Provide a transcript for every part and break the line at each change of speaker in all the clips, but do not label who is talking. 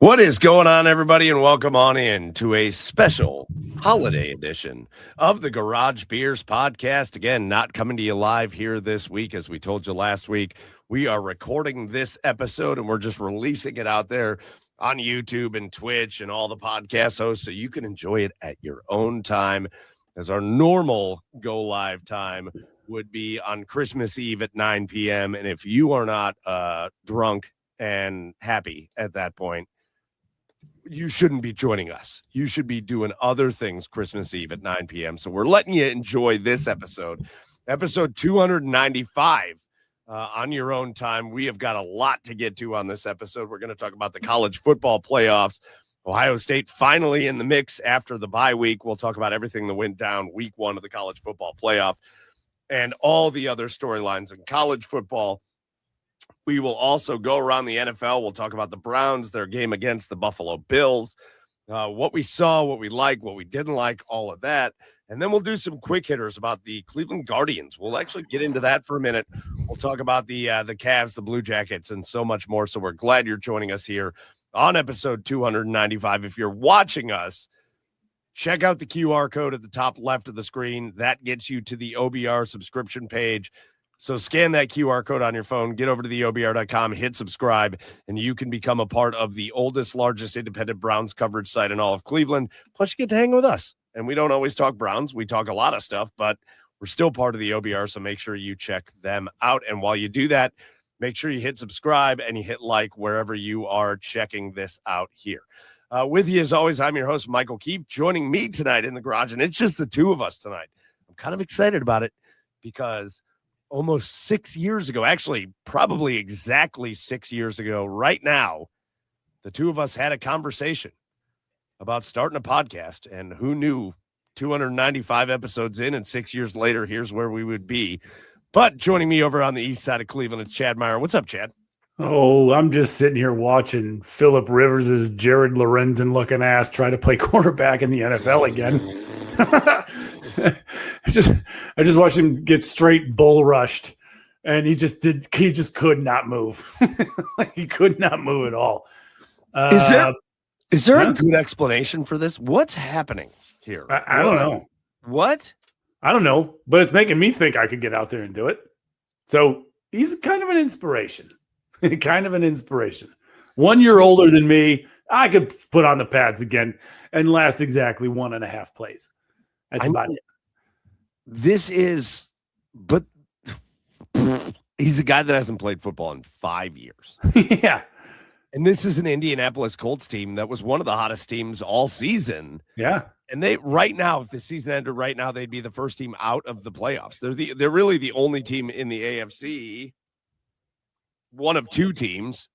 What is going on, everybody, and welcome on in to a special holiday edition of the Garage Beers podcast. Again, not coming to you live here this week. As we told you last week, we are recording this episode and we're just releasing it out there on YouTube and Twitch and all the podcast hosts so you can enjoy it at your own time, as our normal go live time would be on Christmas Eve at 9 p.m. And if you are not drunk and happy at that point, you shouldn't be joining us. You should be doing other things Christmas Eve at 9 p.m. So we're letting you enjoy this episode 295 on your own time. We have got a lot to get to on this episode. We're going to talk about the college football playoffs. Ohio State finally in the mix after the bye week. We'll talk about everything that went down week one of the college football playoff and all the other storylines in college football. We will also go around the NFL. We'll talk about the Browns, their game against the Buffalo Bills, what we saw, what we liked, what we didn't like, all of that. And then we'll do some quick hitters about the Cleveland Guardians. We'll actually get into that for a minute. We'll talk about the Cavs, the Blue Jackets, and so much more. So we're glad you're joining us here on episode 295. If you're watching us, check out the QR code at the top left of the screen. That gets you to the OBR subscription page. So scan that QR code on your phone, get over to the OBR.com, hit subscribe, and you can become a part of the oldest, largest independent Browns coverage site in all of Cleveland. Plus, you get to hang with us. And we don't always talk Browns. We talk a lot of stuff, but we're still part of the OBR, so make sure you check them out. And while you do that, make sure you hit subscribe and you hit like wherever you are checking this out here. With you, as always, I'm your host, Michael Keefe, joining me tonight in the garage, and it's just the two of us tonight. I'm kind of excited about it because almost 6 years ago, actually probably exactly 6 years ago right now, the two of us had a conversation about starting a podcast, and who knew 295 episodes in and 6 years later, here's where we would be. But joining me over on the east side of Cleveland is Chad Meyer. What's up, Chad?
Oh, I'm just sitting here watching Phillip Rivers' Jared Lorenzen looking ass try to play quarterback in the NFL again. I just watched him get straight bull rushed, and he just could not move. Like, he could not move at all.
Is there a good explanation for this? What's happening here?
I don't know.
What?
I don't know, but it's making me think I could get out there and do it. So he's kind of an inspiration. 1 year older than me. I could put on the pads again and last exactly 1.5 plays. That's about it.
But he's a guy that hasn't played football in 5 years.
Yeah.
And this is an Indianapolis Colts team that was one of the hottest teams all season.
Yeah.
And they, right now, if the season ended right now, they'd be the first team out of the playoffs. They're really the only team in the AFC, one of two teams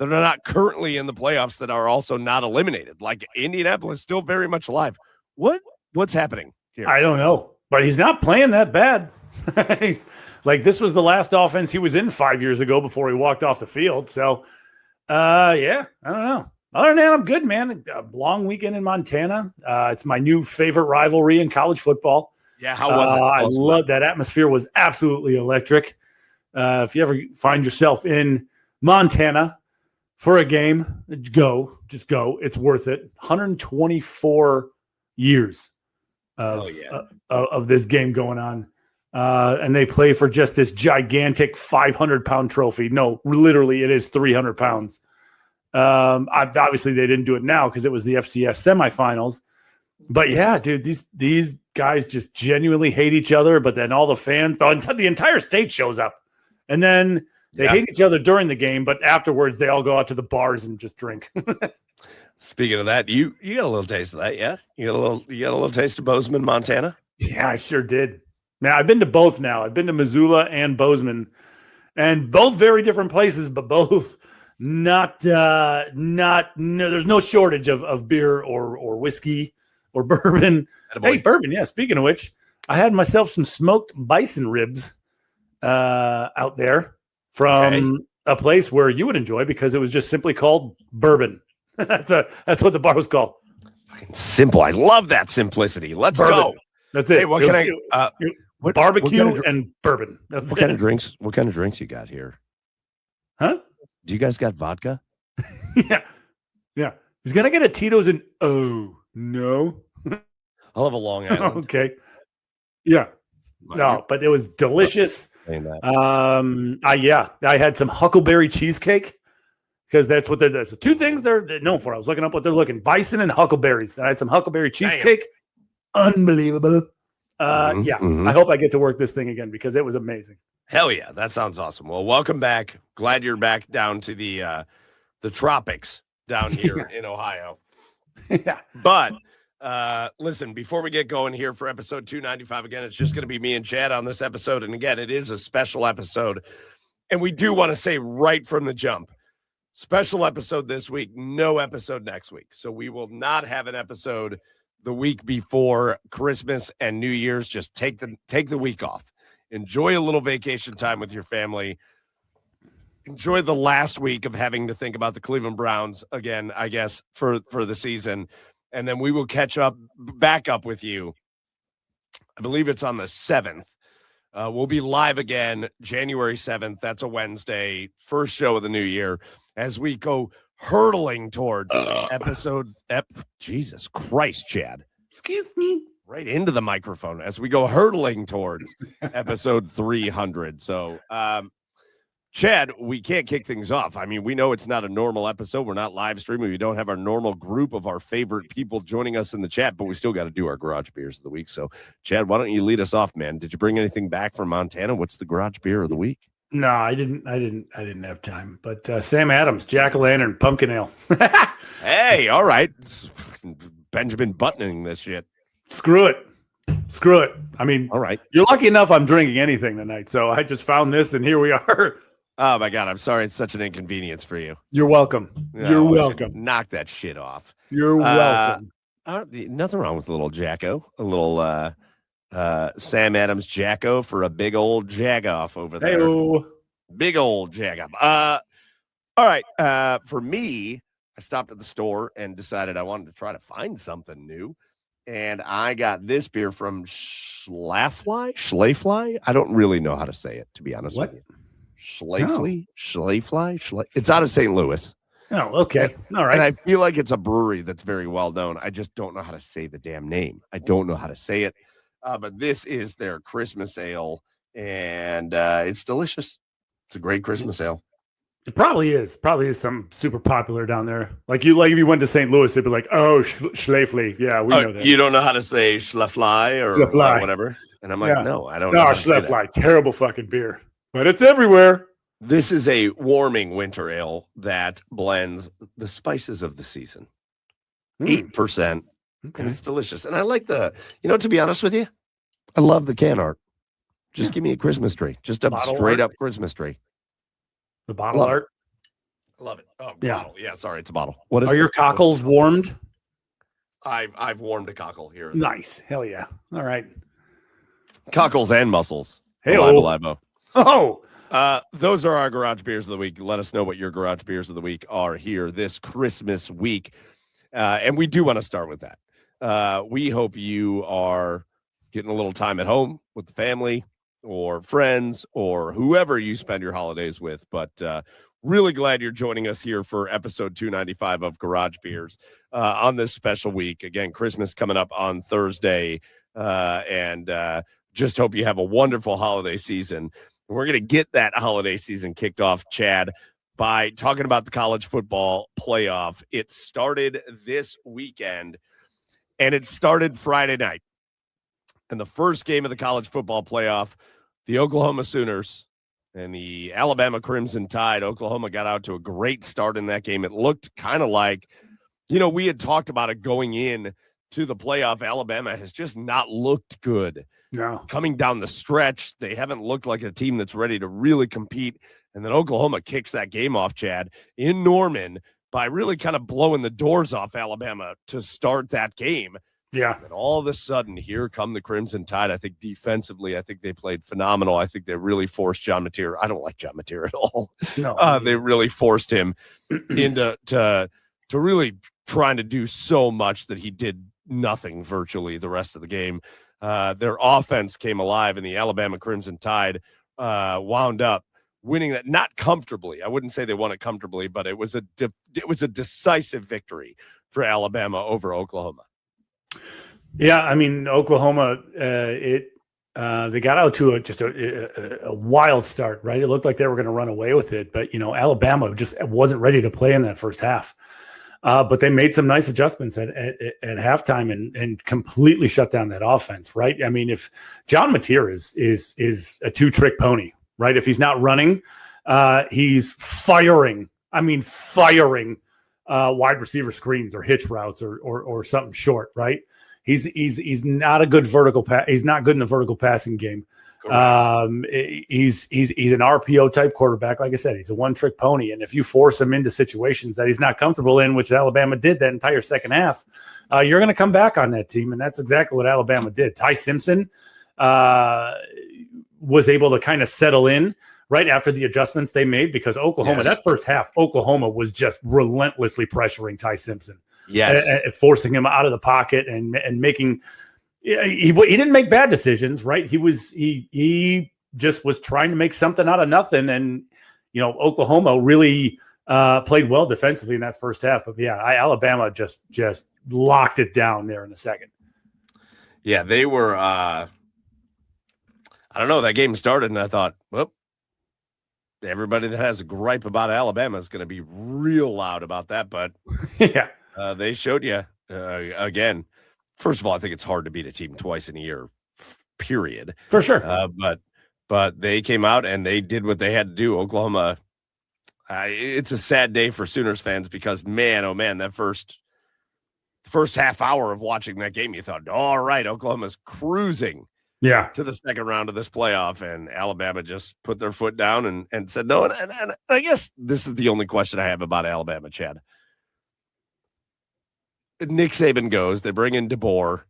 that are not currently in the playoffs that are also not eliminated. Like Indianapolis still very much alive. What's happening here?
I don't know, but he's not playing that bad. He's like, this was the last offense he was in 5 years ago before he walked off the field. So, yeah, I don't know. Other than that, I'm good, man. A long weekend in Montana. It's my new favorite rivalry in college football.
Yeah, how was it?
I love that atmosphere. Was absolutely electric. If you ever find yourself in Montana for a game, just go. It's worth it. 124 years of this game going on. And they play for just this gigantic 500-pound trophy. No, literally, it is 300 pounds. Obviously, they didn't do it now because it was the FCS semifinals. But yeah, dude, these guys just genuinely hate each other. But then all the fans, the entire state shows up. And then they hate each other during the game. But afterwards, they all go out to the bars and just drink.
Speaking of that, you got a little taste of that, yeah? You got a little taste of Bozeman, Montana?
Yeah, I sure did. Now, I've been to both now. I've been to Missoula and Bozeman, and both very different places, but both not there's no shortage of beer or whiskey or bourbon. Hey, bourbon, yeah. Speaking of which, I had myself some smoked bison ribs out there from a place where you would enjoy because it was just simply called Bourbon. That's what the bar was called.
Simple. I love that simplicity. Let's go.
That's it.
Hey, what can I?
Barbecue and bourbon.
What kind of drinks? What kind of drinks you got here?
Huh?
Do you guys got vodka?
Yeah. He's gonna get a Tito's and no.
I'll have a Long Island.
Okay. Yeah. No, but it was delicious. I had some huckleberry cheesecake because that's what they're. So two things they're known for. I was looking up what they're looking: bison and huckleberries. I had some huckleberry cheesecake. Damn. Unbelievable. I hope I get to work this thing again because it was amazing.
Hell yeah, that sounds awesome. Well, welcome back. Glad you're back down to the tropics down here in Ohio.
Yeah.
But listen, before we get going here for episode 295, again, it's just going to be me and Chad on this episode. And again, it is a special episode. And we do want to say right from the jump, special episode this week, no episode next week. So we will not have an episode the week before Christmas and New Year's. Just take the week off. Enjoy a little vacation time with your family. Enjoy the last week of having to think about the Cleveland Browns again, I guess, for the season. And then we will back up with you. I believe it's on the 7th. We'll be live again January 7th. That's a Wednesday, first show of the new year, as we go hurtling towards Jesus Christ, Chad.
Excuse me.
Right into the microphone as we go hurtling towards episode 300. So, Chad, we can't kick things off. I mean, we know it's not a normal episode. We're not live streaming. We don't have our normal group of our favorite people joining us in the chat, but we still got to do our garage beers of the week. So, Chad, why don't you lead us off, man? Did you bring anything back from Montana? What's the garage beer of the week?
No, I didn't have time. But Sam Adams, Jack-o'-lantern, pumpkin ale.
Hey, all right. It's Benjamin Buttoning this shit.
Screw it. I mean,
all right.
You're lucky enough I'm drinking anything tonight. So I just found this and here we are.
Oh my God. I'm sorry. It's such an inconvenience for you.
You're welcome. You're welcome.
Knock that shit off.
You're welcome.
Nothing wrong with a little Jacko, a little Sam Adams Jacko for a big old jag-off over there.
Hey-o.
Big old jag-off. All right. For me, I stopped at the store and decided I wanted to try to find something new. And I got this beer from Schlafly. I don't really know how to say it, to be honest with you. Schlafly. It's out of St. Louis.
Oh, okay. All right.
And I feel like it's a brewery that's very well known. I just don't know how to say the damn name. I don't know how to say it. But this is their Christmas ale, and it's delicious. It's a great Christmas ale.
It probably is. Probably is some super popular down there. Like if you went to St. Louis, they'd be like, "Oh, Schlafly." Yeah, we know that.
You don't know how to say Schlafly or whatever. And I'm like, no, I don't know.
No, Schlafly, terrible fucking beer, but it's everywhere.
This is a warming winter ale that blends the spices of the season. 8%, and it's delicious. And I like to be honest with you, I love the can art. Just give me a Christmas tree, just a straight up Christmas tree.
The bottle art.
I love it. Oh,
Yeah.
bottle. Yeah, sorry, it's a bottle. What is
Are your
this?
cockles warmed?
I've warmed a cockle here.
Nice. Hell yeah. All right.
Cockles and mussels.
Hey,
Alibo.
Oh,
those are our garage beers of the week. Let us know what your garage beers of the week are here this Christmas week. And we do want to start with that. We hope you are getting a little time at home with the family or friends or whoever you spend your holidays with. But really glad you're joining us here for episode 295 of Garage Beers on this special week. Again, Christmas coming up on Thursday. And just hope you have a wonderful holiday season. We're going to get that holiday season kicked off, Chad, by talking about the college football playoff. It started this weekend, and it started Friday night. And the first game of the college football playoff, the Oklahoma Sooners and the Alabama Crimson Tide. Oklahoma got out to a great start in that game. It looked kind of like, we had talked about it going in to the playoff. Alabama has just not looked good.
no.
Coming down the stretch, they haven't looked like a team that's ready to really compete. And then Oklahoma kicks that game off, Chad, in Norman by really kind of blowing the doors off Alabama to start that game.
Yeah.
And all of a sudden, here come the Crimson Tide. I think defensively, I think they played phenomenal. I think they really forced John Mateer. I don't like John Mateer at all.
No.
They really forced him into to really trying to do so much that he did nothing virtually the rest of the game. Their offense came alive, and the Alabama Crimson Tide wound up winning that, not comfortably. I wouldn't say they won it comfortably, but it was a decisive victory for Alabama over Oklahoma.
Yeah, I mean, Oklahoma, they got out to a wild start, right? It looked like they were going to run away with it, but Alabama just wasn't ready to play in that first half. But they made some nice adjustments at halftime and completely shut down that offense, right? I mean, if John Mateer is a two-trick pony, right? If he's not running, he's firing. I mean, firing wide receiver screens or hitch routes or something short, right? He's not a good vertical pass. He's not good in the vertical passing game. He's an RPO type quarterback. Like I said, he's a one-trick pony. And if you force him into situations that he's not comfortable in, which Alabama did that entire second half, you're going to come back on that team. And that's exactly what Alabama did. Ty Simpson was able to kind of settle in right after the adjustments they made, because Oklahoma, that first half, Oklahoma was just relentlessly pressuring Ty Simpson.
Yes.
Forcing him out of the pocket and making he didn't make bad decisions, right? He just was trying to make something out of nothing. And, Oklahoma really played well defensively in that first half. But yeah, Alabama just locked it down there in the second.
Yeah, they were, I don't know, that game started and I thought, well, everybody that has a gripe about Alabama is going to be real loud about that. But
yeah,
they showed you again. First of all, I think it's hard to beat a team twice in a year, period.
For sure.
But they came out and they did what they had to do. Oklahoma, it's a sad day for Sooners fans because, man, oh, man, that first half hour of watching that game, you thought, all right, Oklahoma's cruising to the second round of this playoff. And Alabama just put their foot down and said no. And I guess this is the only question I have about Alabama, Chad. Nick Saban goes, they bring in DeBoer.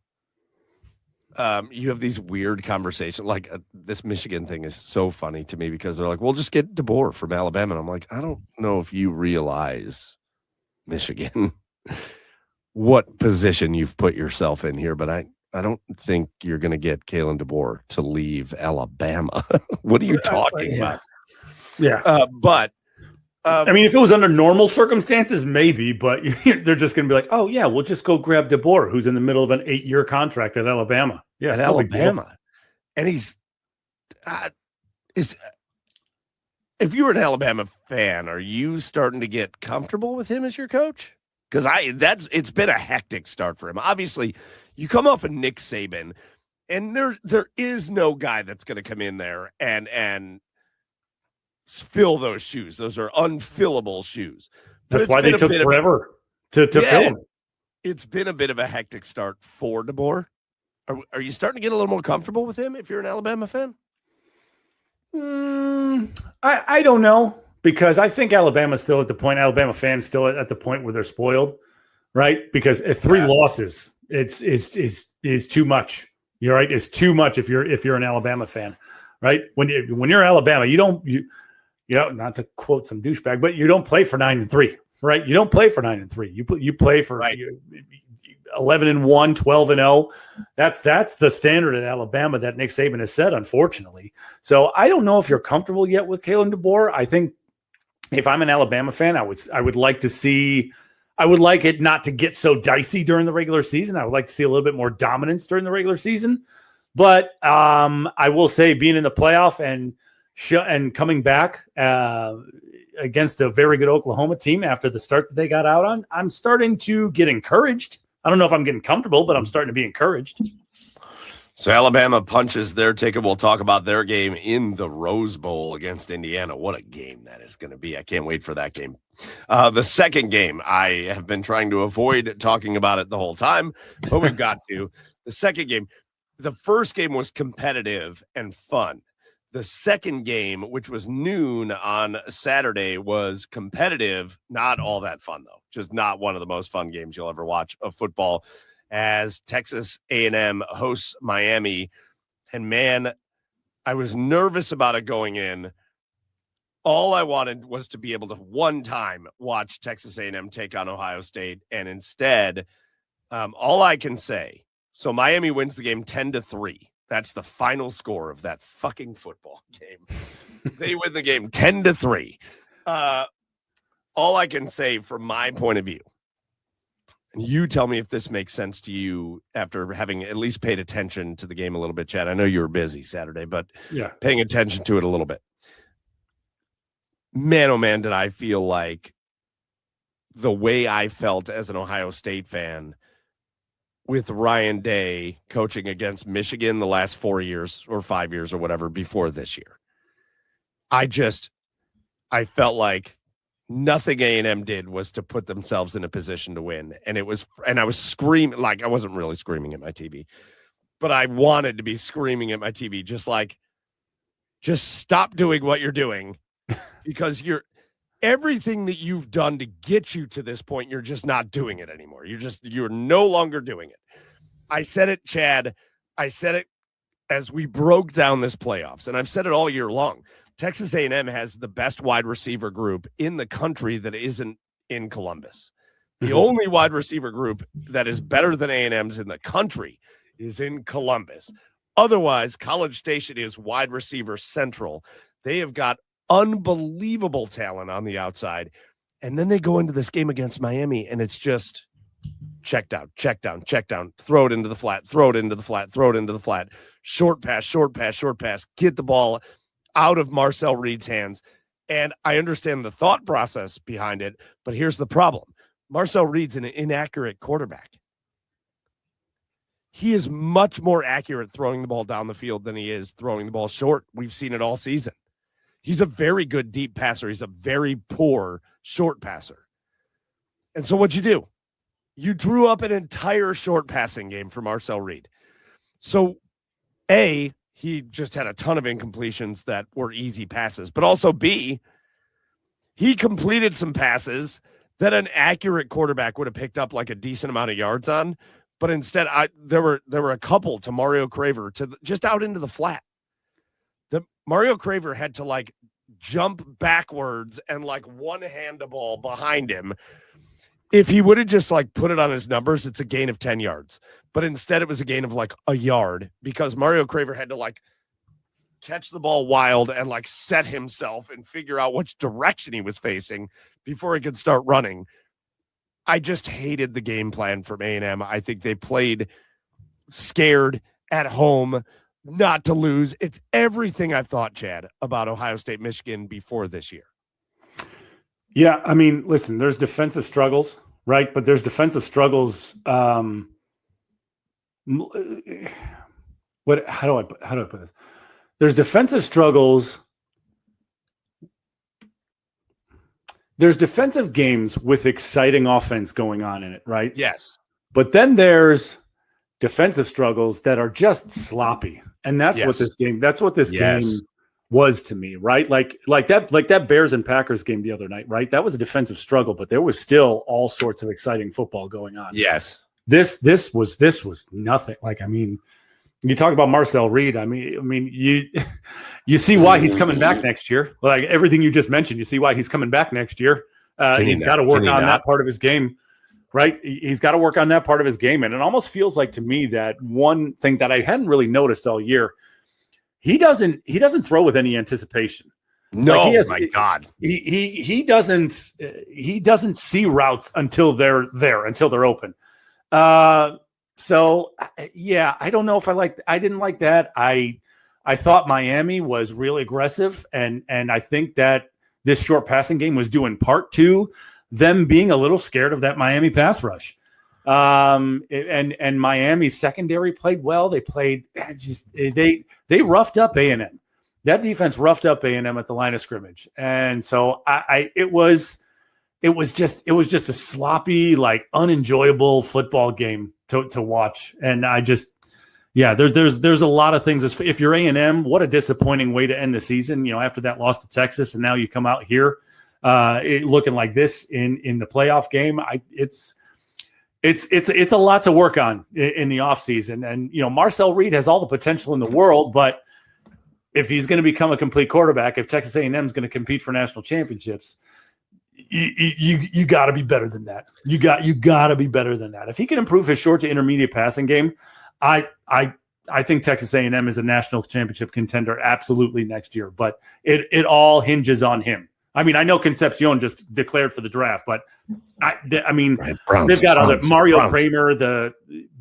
You have these weird conversations. Like this Michigan thing is so funny to me because they're like, we'll just get DeBoer from Alabama. And I'm like, I don't know if you realize, Michigan, what position you've put yourself in here, but I don't think you're going to get Kalen DeBoer to leave Alabama. What are you talking about?
Yeah.
But
I mean, if it was under normal circumstances, maybe, but they're just going to be like, oh, yeah, we'll just go grab DeBoer, who's in the middle of an 8-year contract at Alabama. Yeah,
at Alabama. And he's if you were an Alabama fan, are you starting to get comfortable with him as your coach? Because it's been a hectic start for him. Obviously, you come off of Nick Saban, and there is no guy that's going to come in there and fill those shoes. Those are unfillable shoes.
That's why they took forever to fill them.
It's been a bit of a hectic start for DeBoer. Are you starting to get a little more comfortable with him if you're an Alabama fan?
I don't know. because I think Alabama fans still at the point where they're spoiled, right? Because at 3 losses, is too much. You're right. It's too much if you're an Alabama fan, right? When you're Alabama, you know, not to quote some douchebag, but you don't play for 9-3, right? You don't play for 9-3. You play for 11-1, 12-0. That's the standard at Alabama that Nick Saban has set, unfortunately. So I don't know if you're comfortable yet with Kalen DeBoer. I think if I'm an Alabama fan, I would like to see. I would like it not to get so dicey during the regular season. I would like to see a little bit more dominance during the regular season. But I will say, being in the playoff and coming back against a very good Oklahoma team after the start that they got out on, I'm starting to get encouraged. I don't know if I'm getting comfortable, but I'm starting to be encouraged.
So Alabama punches their ticket. We'll talk about their game in the Rose Bowl against Indiana. What a game that is going to be. I can't wait for that game. The second game, I have been trying to avoid talking about it the whole time, but we've got to. The second game, the first game was competitive and fun. The second game, which was noon on Saturday, was competitive, not all that fun, though. Just not one of the most fun games you'll ever watch of football, as Texas A&M hosts Miami. And, man, I was nervous about it going in. All I wanted was to be able to one time watch Texas A&M take on Ohio State, and instead, all I can say, so Miami wins the game 10-3. That's the final score of that fucking football game. They win the game 10-3. All I can say from my point of view, and you tell me if this makes sense to you after having at least paid attention to the game a little bit, Chad. I know you were busy Saturday, but paying attention to it a little bit. Man, oh man, did I feel like the way I felt as an Ohio State fan with Ryan Day coaching against Michigan the last 4 years or 5 years or whatever before this year. I felt like nothing A&M did was to put themselves in a position to win. And I was screaming, like I wasn't really screaming at my TV, but I wanted to be screaming at my TV, just stop doing what you're doing, because everything that you've done to get you to this point, you're just not doing it anymore. You're no longer doing it. I said it, Chad. I said it as we broke down this playoffs, and I've said it all year long. Texas A&M has the best wide receiver group in the country that isn't in Columbus. The only wide receiver group that is better than A&M's in the country is in Columbus. Otherwise, College Station is wide receiver central. They have got unbelievable talent on the outside. And then they go into this game against Miami, and it's just check down, throw it into the flat, throw it into the flat, short pass, get the ball out of Marcel Reed's hands. And I understand the thought process behind it, but here's the problem. Marcel Reed's an inaccurate quarterback. He is much more accurate throwing the ball down the field than he is throwing the ball short. We've seen it all season. He's a very good deep passer. He's a very poor short passer. And so what'd you do? You drew up an entire short passing game for Marcel Reed. So, A, he just had a ton of incompletions that were easy passes. But also, B, he completed some passes that an accurate quarterback would have picked up like a decent amount of yards on. But instead, there were a couple to Mario Craver just out into the flat. Mario Craver had to like jump backwards and like one-hand the ball behind him. If he would have just like put it on his numbers, it's a gain of 10 yards. But instead it was a gain of like a yard because Mario Craver had to like catch the ball wild and like set himself and figure out which direction he was facing before he could start running. I just hated the game plan from A&M. I think they played scared at home, not to lose. It's everything I thought, Chad, about Ohio State, Michigan before this year.
Yeah, I mean, listen, there's defensive struggles, right? But there's defensive struggles. How do I put this? There's defensive struggles. There's defensive games with exciting offense going on in it, right?
Yes.
But then there's defensive struggles that are just sloppy. And that's what this game was to me, right? Like that Bears and Packers game the other night, right? That was a defensive struggle, but there was still all sorts of exciting football going on.
Yes.
This was nothing. Like, I mean, you talk about Marcel Reed. I mean, you see why he's coming back next year. Like everything you just mentioned, you see why he's coming back next year. He's got to work on that part of his game, right? He's got to work on that part of his game. And it almost feels like to me that one thing that I hadn't really noticed all year, he doesn't throw with any anticipation.
No, like my God.
He doesn't see routes until they're there, until they're open. So yeah, I don't know if I didn't like that. I thought Miami was really aggressive, and I think that this short passing game was due in part to them being a little scared of that Miami pass rush. And Miami's secondary played well. They played they roughed up A&M. That defense roughed up A&M at the line of scrimmage, and so it was just a sloppy, like unenjoyable football game to watch. And there's a lot of things. If you're A&M, what a disappointing way to end the season. After that loss to Texas, and now you come out here looking like this in the playoff game. It's a lot to work on in the offseason. And Marcel Reed has all the potential in the world, but if he's going to become a complete quarterback, if Texas A&M is going to compete for national championships, you got to be better than that. You got to be better than that. If he can improve his short to intermediate passing game, I think Texas A&M is a national championship contender absolutely next year. But it all hinges on him. I mean, I know Concepcion just declared for the draft, but they've got other Mario Kramer, the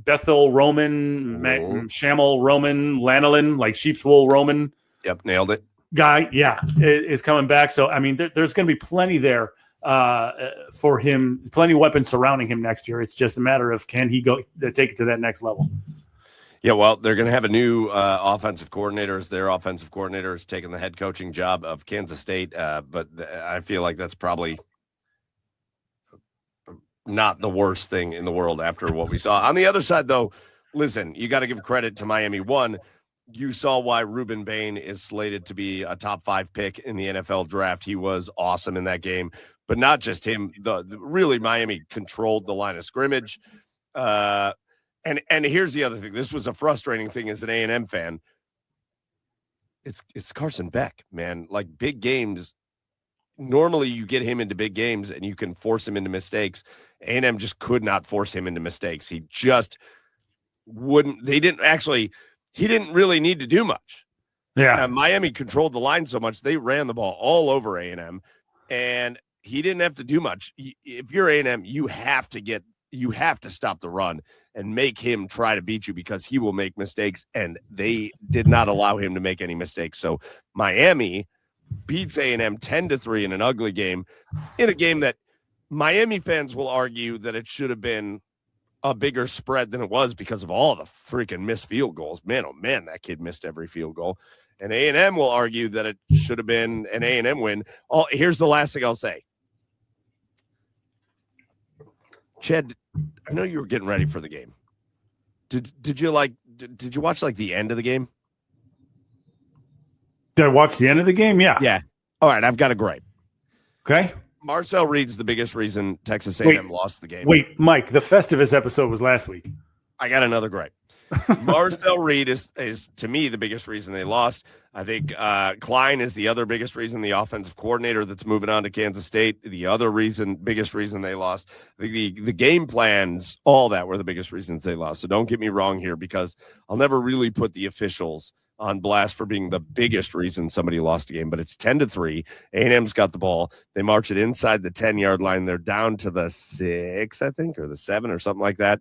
Bethel Roman, Shamel Roman, Lanolin, like sheep's wool Roman.
Yep, nailed it.
Guy, is coming back. So I mean, there's going to be plenty there for him, plenty of weapons surrounding him next year. It's just a matter of can he go take it to that next level.
Yeah, well, they're going to have a new offensive coordinator. Their offensive coordinator is taking the head coaching job of Kansas State, but I feel like that's probably not the worst thing in the world after what we saw. On the other side, though, listen, you got to give credit to Miami. One, you saw why Ruben Bain is slated to be a top 5 pick in the NFL draft. He was awesome in that game, but not just him. Really, Miami controlled the line of scrimmage. And here's the other thing. This was a frustrating thing as an A&M fan. It's Carson Beck, man. Like big games, normally you get him into big games and you can force him into mistakes. A&M just could not force him into mistakes. He just wouldn't. He didn't really need to do much. Yeah. Miami controlled the line so much. They ran the ball all over A&M, and he didn't have to do much. If you're A&M, you have to stop the run and make him try to beat you because he will make mistakes, and they did not allow him to make any mistakes. So Miami beats A&M 10-3 in an ugly game, in a game that Miami fans will argue that it should have been a bigger spread than it was because of all the freaking missed field goals. Man, oh man, that kid missed every field goal. And A&M will argue that it should have been an A&M win. Here's the last thing I'll say. Chad, I know you were getting ready for the game. Did you watch like the end of the game?
Did I watch the end of the game? Yeah.
Yeah. All right, I've got a gripe.
Okay.
Marcel Reed's the biggest reason Texas A&M lost the game.
Wait, Mike, the Festivus episode was last week.
I got another gripe. Marcel Reed is to me the biggest reason they lost. I think Klein is the other biggest reason, the offensive coordinator that's moving on to Kansas State. The other biggest reason they lost. The game plans, all that were the biggest reasons they lost. So don't get me wrong here, because I'll never really put the officials on blast for being the biggest reason somebody lost a game, but it's 10-3. A&M's got the ball. They march it inside the 10-yard line. They're down to the 6, I think, or the 7 or something like that.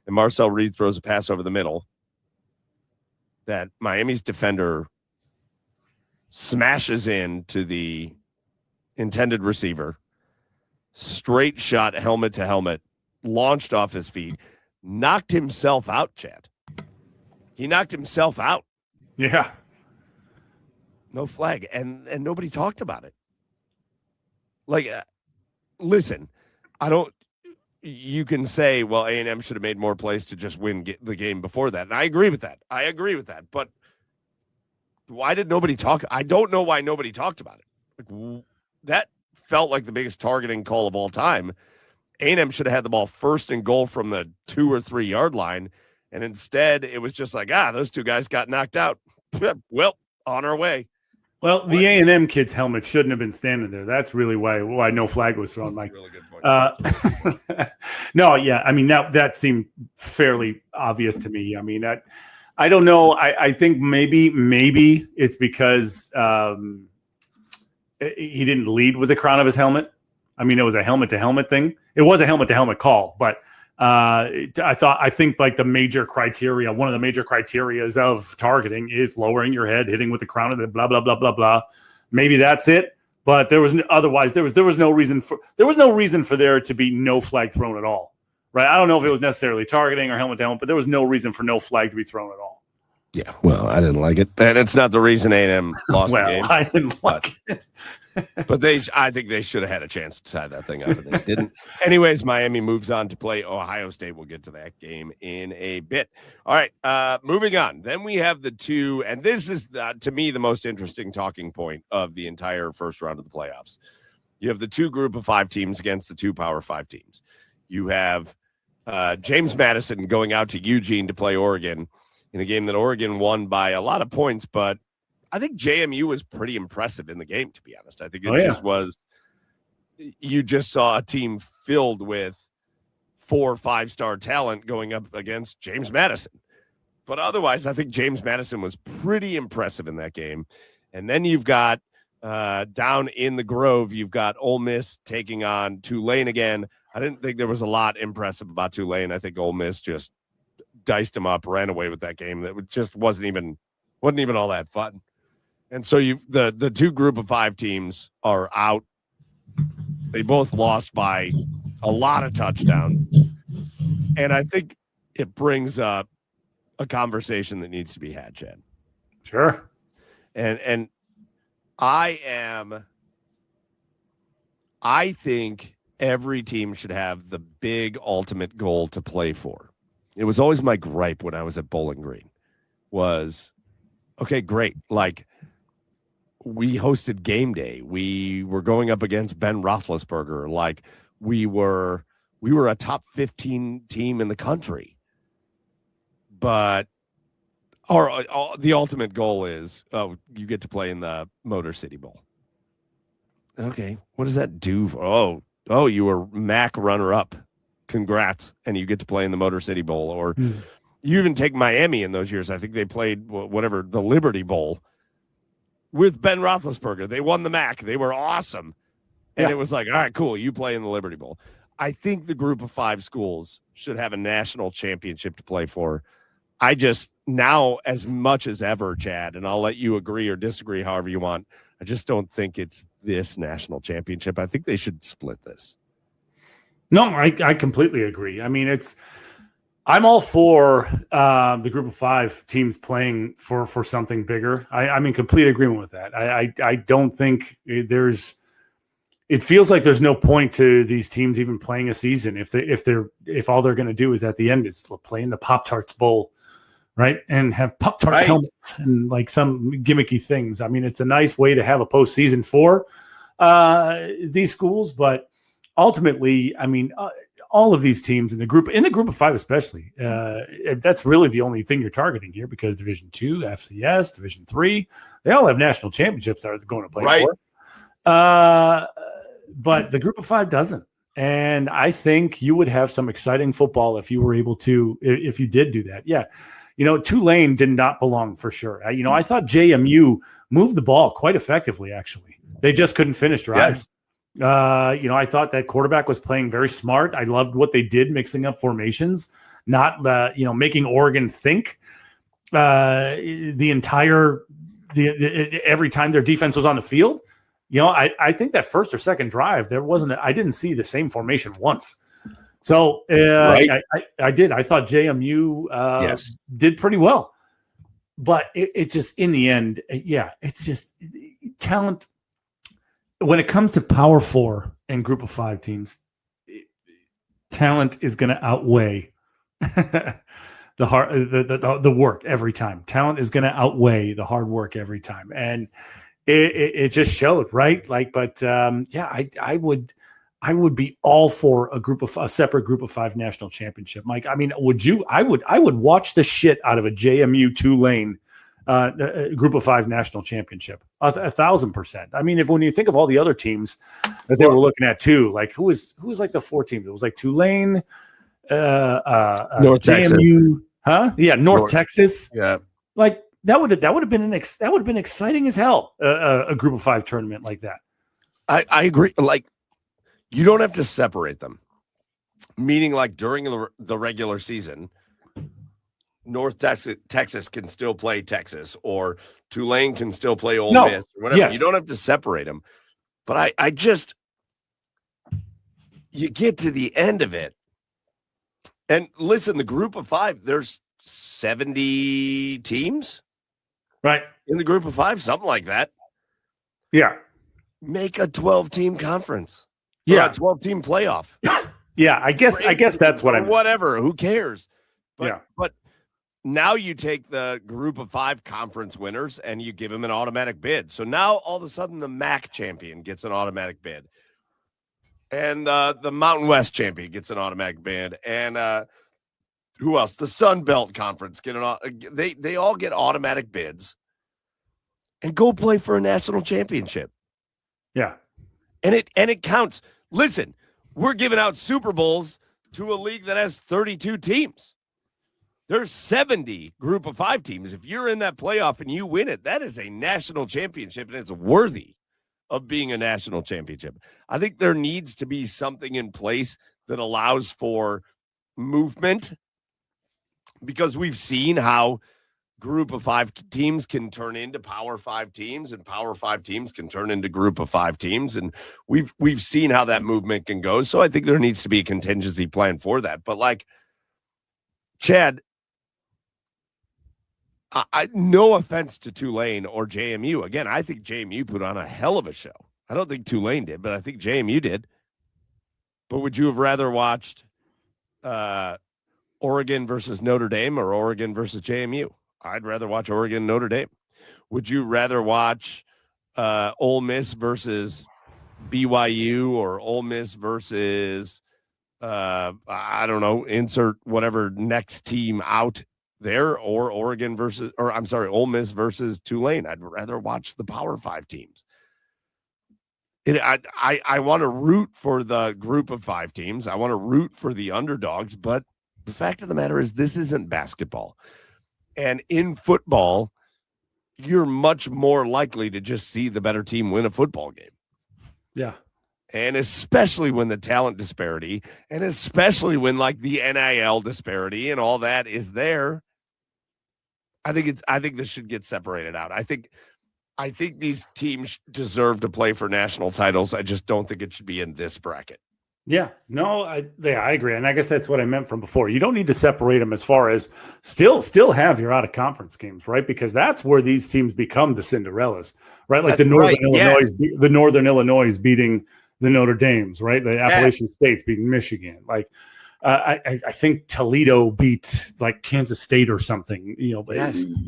And Marcel Reed throws a pass over the middle that Miami's defender smashes into the intended receiver. Straight shot, helmet to helmet, launched off his feet, knocked himself out, Chad. He knocked himself out.
Yeah.
No flag. And nobody talked about it. Like, listen, you can say, well, A&M should have made more plays to just win the game before that. And I agree with that. But why did nobody talk? I don't know why nobody talked about it. Like, that felt like the biggest targeting call of all time. A&M should have had the ball first and goal from the 2 or 3 yard line. And instead, it was just like, those two guys got knocked out. Well, on our way.
Well, the A&M kid's helmet shouldn't have been standing there. That's really why no flag was thrown, Mike.
Really good point.
No, yeah. I mean, that seemed fairly obvious to me. I mean, I don't know. I think maybe it's because he didn't lead with the crown of his helmet. I mean, it was a helmet-to-helmet thing. It was a helmet-to-helmet call, but I think like one of the major criterias of targeting is lowering your head, hitting with the crown of the blah blah blah blah blah. Maybe that's it, but there was no reason for there to be no flag thrown at all, right? I don't know if it was necessarily targeting or helmet to helmet, but there was no reason for no flag to be thrown at all.
Yeah, well, I didn't like it, and it's not the reason A&M lost the game.
I didn't like it.
But I think they should have had a chance to tie that thing up, and they didn't. Anyways, Miami moves on to play Ohio State. We'll get to that game in a bit. All right, moving on. Then we have the two, and this is, to me, the most interesting talking point of the entire first round of the playoffs. You have the two group of 5 teams against the 2 Power 5 teams. You have James Madison going out to Eugene to play Oregon in a game that Oregon won by a lot of points, but I think JMU was pretty impressive in the game, to be honest. I think it just was, you just saw a team filled with 4 or 5-star talent going up against James Madison. But otherwise, I think James Madison was pretty impressive in that game. And then you've got down in the Grove, you've got Ole Miss taking on Tulane again. I didn't think there was a lot impressive about Tulane. I think Ole Miss just diced them up, ran away with that game. That just wasn't even all that fun. And so the two group of 5 teams are out. They both lost by a lot of touchdowns. And I think it brings up a conversation that needs to be had, Chad.
Sure.
And I think every team should have the big ultimate goal to play for. It was always my gripe when I was at Bowling Green was, okay, great. Like, we hosted game day. We were going up against Ben Roethlisberger. Like, we were a top 15 team in the country. But the ultimate goal is, you get to play in the Motor City Bowl. Okay, what does that do for? Oh, you were MAC runner-up. Congrats, and you get to play in the Motor City Bowl. Or you even take Miami in those years. I think they played the Liberty Bowl with Ben Roethlisberger. They won the MAC. They were awesome. And It was like, all right, cool, you play in the Liberty Bowl. I think the group of 5 schools should have a national championship to play for. I just, now as much as ever, Chad, and I'll let you agree or disagree however you want, I just don't think it's this national championship. I think they should split this.
No, I completely agree. I mean, I'm all for the group of 5 teams playing for something bigger. I'm in complete agreement with that. I don't think it feels like there's no point to these teams even playing a season if all they're going to do is at the end is play in the Pop-Tarts Bowl, right? And have Pop-Tart helmets and like some gimmicky things. I mean, it's a nice way to have a postseason for these schools, but ultimately, I mean, all of these teams in the group of 5, especially, that's really the only thing you're targeting here, because Division II, FCS, Division III, they all have national championships that they're going to play for. But the group of 5 doesn't. And I think you would have some exciting football if you were able to, if you did do that. Yeah. Tulane did not belong for sure. I thought JMU moved the ball quite effectively, actually. They just couldn't finish drives. Yes. I thought that quarterback was playing very smart. I loved what they did, mixing up formations, not making Oregon think every time their defense was on the field. I think that first or second drive, I didn't see the same formation once. So I did. I thought JMU did pretty well, but it just, in the end, it's just talent. When it comes to Power 4 and group of 5 teams, talent is going to outweigh the work every time. Talent is going to outweigh the hard work every time, and it just showed, right? Like, but I would be all for a separate group of 5 national championship. Mike, I mean, would you? I would watch the shit out of a JMU Tulane group of 5 national championship, 1,000%. I mean, when you think of all the other teams that they were looking at too, like who was like the 4 teams? It was like Tulane,
North
JMU, huh? Yeah, North Texas.
Yeah,
like that would have been exciting as hell. A group of 5 tournament like that.
I agree. Like, you don't have to separate them. Meaning, like during the regular season, North Texas can still play Texas, or Tulane can still play Ole Miss, or whatever. Yes. You don't have to separate them. But I just, you get to the end of it. And listen, the group of 5, there's 70 teams.
Right.
In the group of 5, something like that.
Yeah.
Make a 12-team conference.
Yeah.
A 12-team playoff.
Yeah, I guess that's what I meant.
Whatever, who cares?
But
now you take the group of 5 conference winners and you give them an automatic bid. So now all of a sudden the MAC champion gets an automatic bid. And the Mountain West champion gets an automatic bid. And who else? The Sun Belt Conference they all get automatic bids and go play for a national championship.
Yeah.
And it counts. Listen, we're giving out Super Bowls to a league that has 32 teams. There's 70 group of 5 teams. If you're in that playoff and you win it, that is a national championship, and it's worthy of being a national championship. I think there needs to be something in place that allows for movement, because we've seen how group of 5 teams can turn into Power 5 teams, and Power 5 teams can turn into group of 5 teams. And we've seen how that movement can go. So I think there needs to be a contingency plan for that. But like, Chad, no offense to Tulane or JMU. Again, I think JMU put on a hell of a show. I don't think Tulane did, but I think JMU did. But would you have rather watched Oregon versus Notre Dame or Oregon versus JMU? I'd rather watch Oregon Notre Dame. Would you rather watch Ole Miss versus BYU, or Ole Miss versus I don't know, insert whatever next team out there, or Ole Miss versus Tulane? I'd rather watch the Power 5 teams. I want to root for the group of 5 teams. I want to root for the underdogs, but the fact of the matter is this isn't basketball. And in football, you're much more likely to just see the better team win a football game.
Yeah.
And especially when the talent disparity, and especially when like the NIL disparity and all that is there, I think this should get separated out. I think these teams deserve to play for national titles. I just don't think it should be in this bracket.
Yeah, no, I agree. And I guess that's what I meant from before. You don't need to separate them as far as still have your out of conference games, right? Because that's where these teams become the Cinderellas, right? Like the Northern Illinois beating the Notre Dames, right? The Appalachian States beating Michigan. Like I think Toledo beat like Kansas State or something, you know, but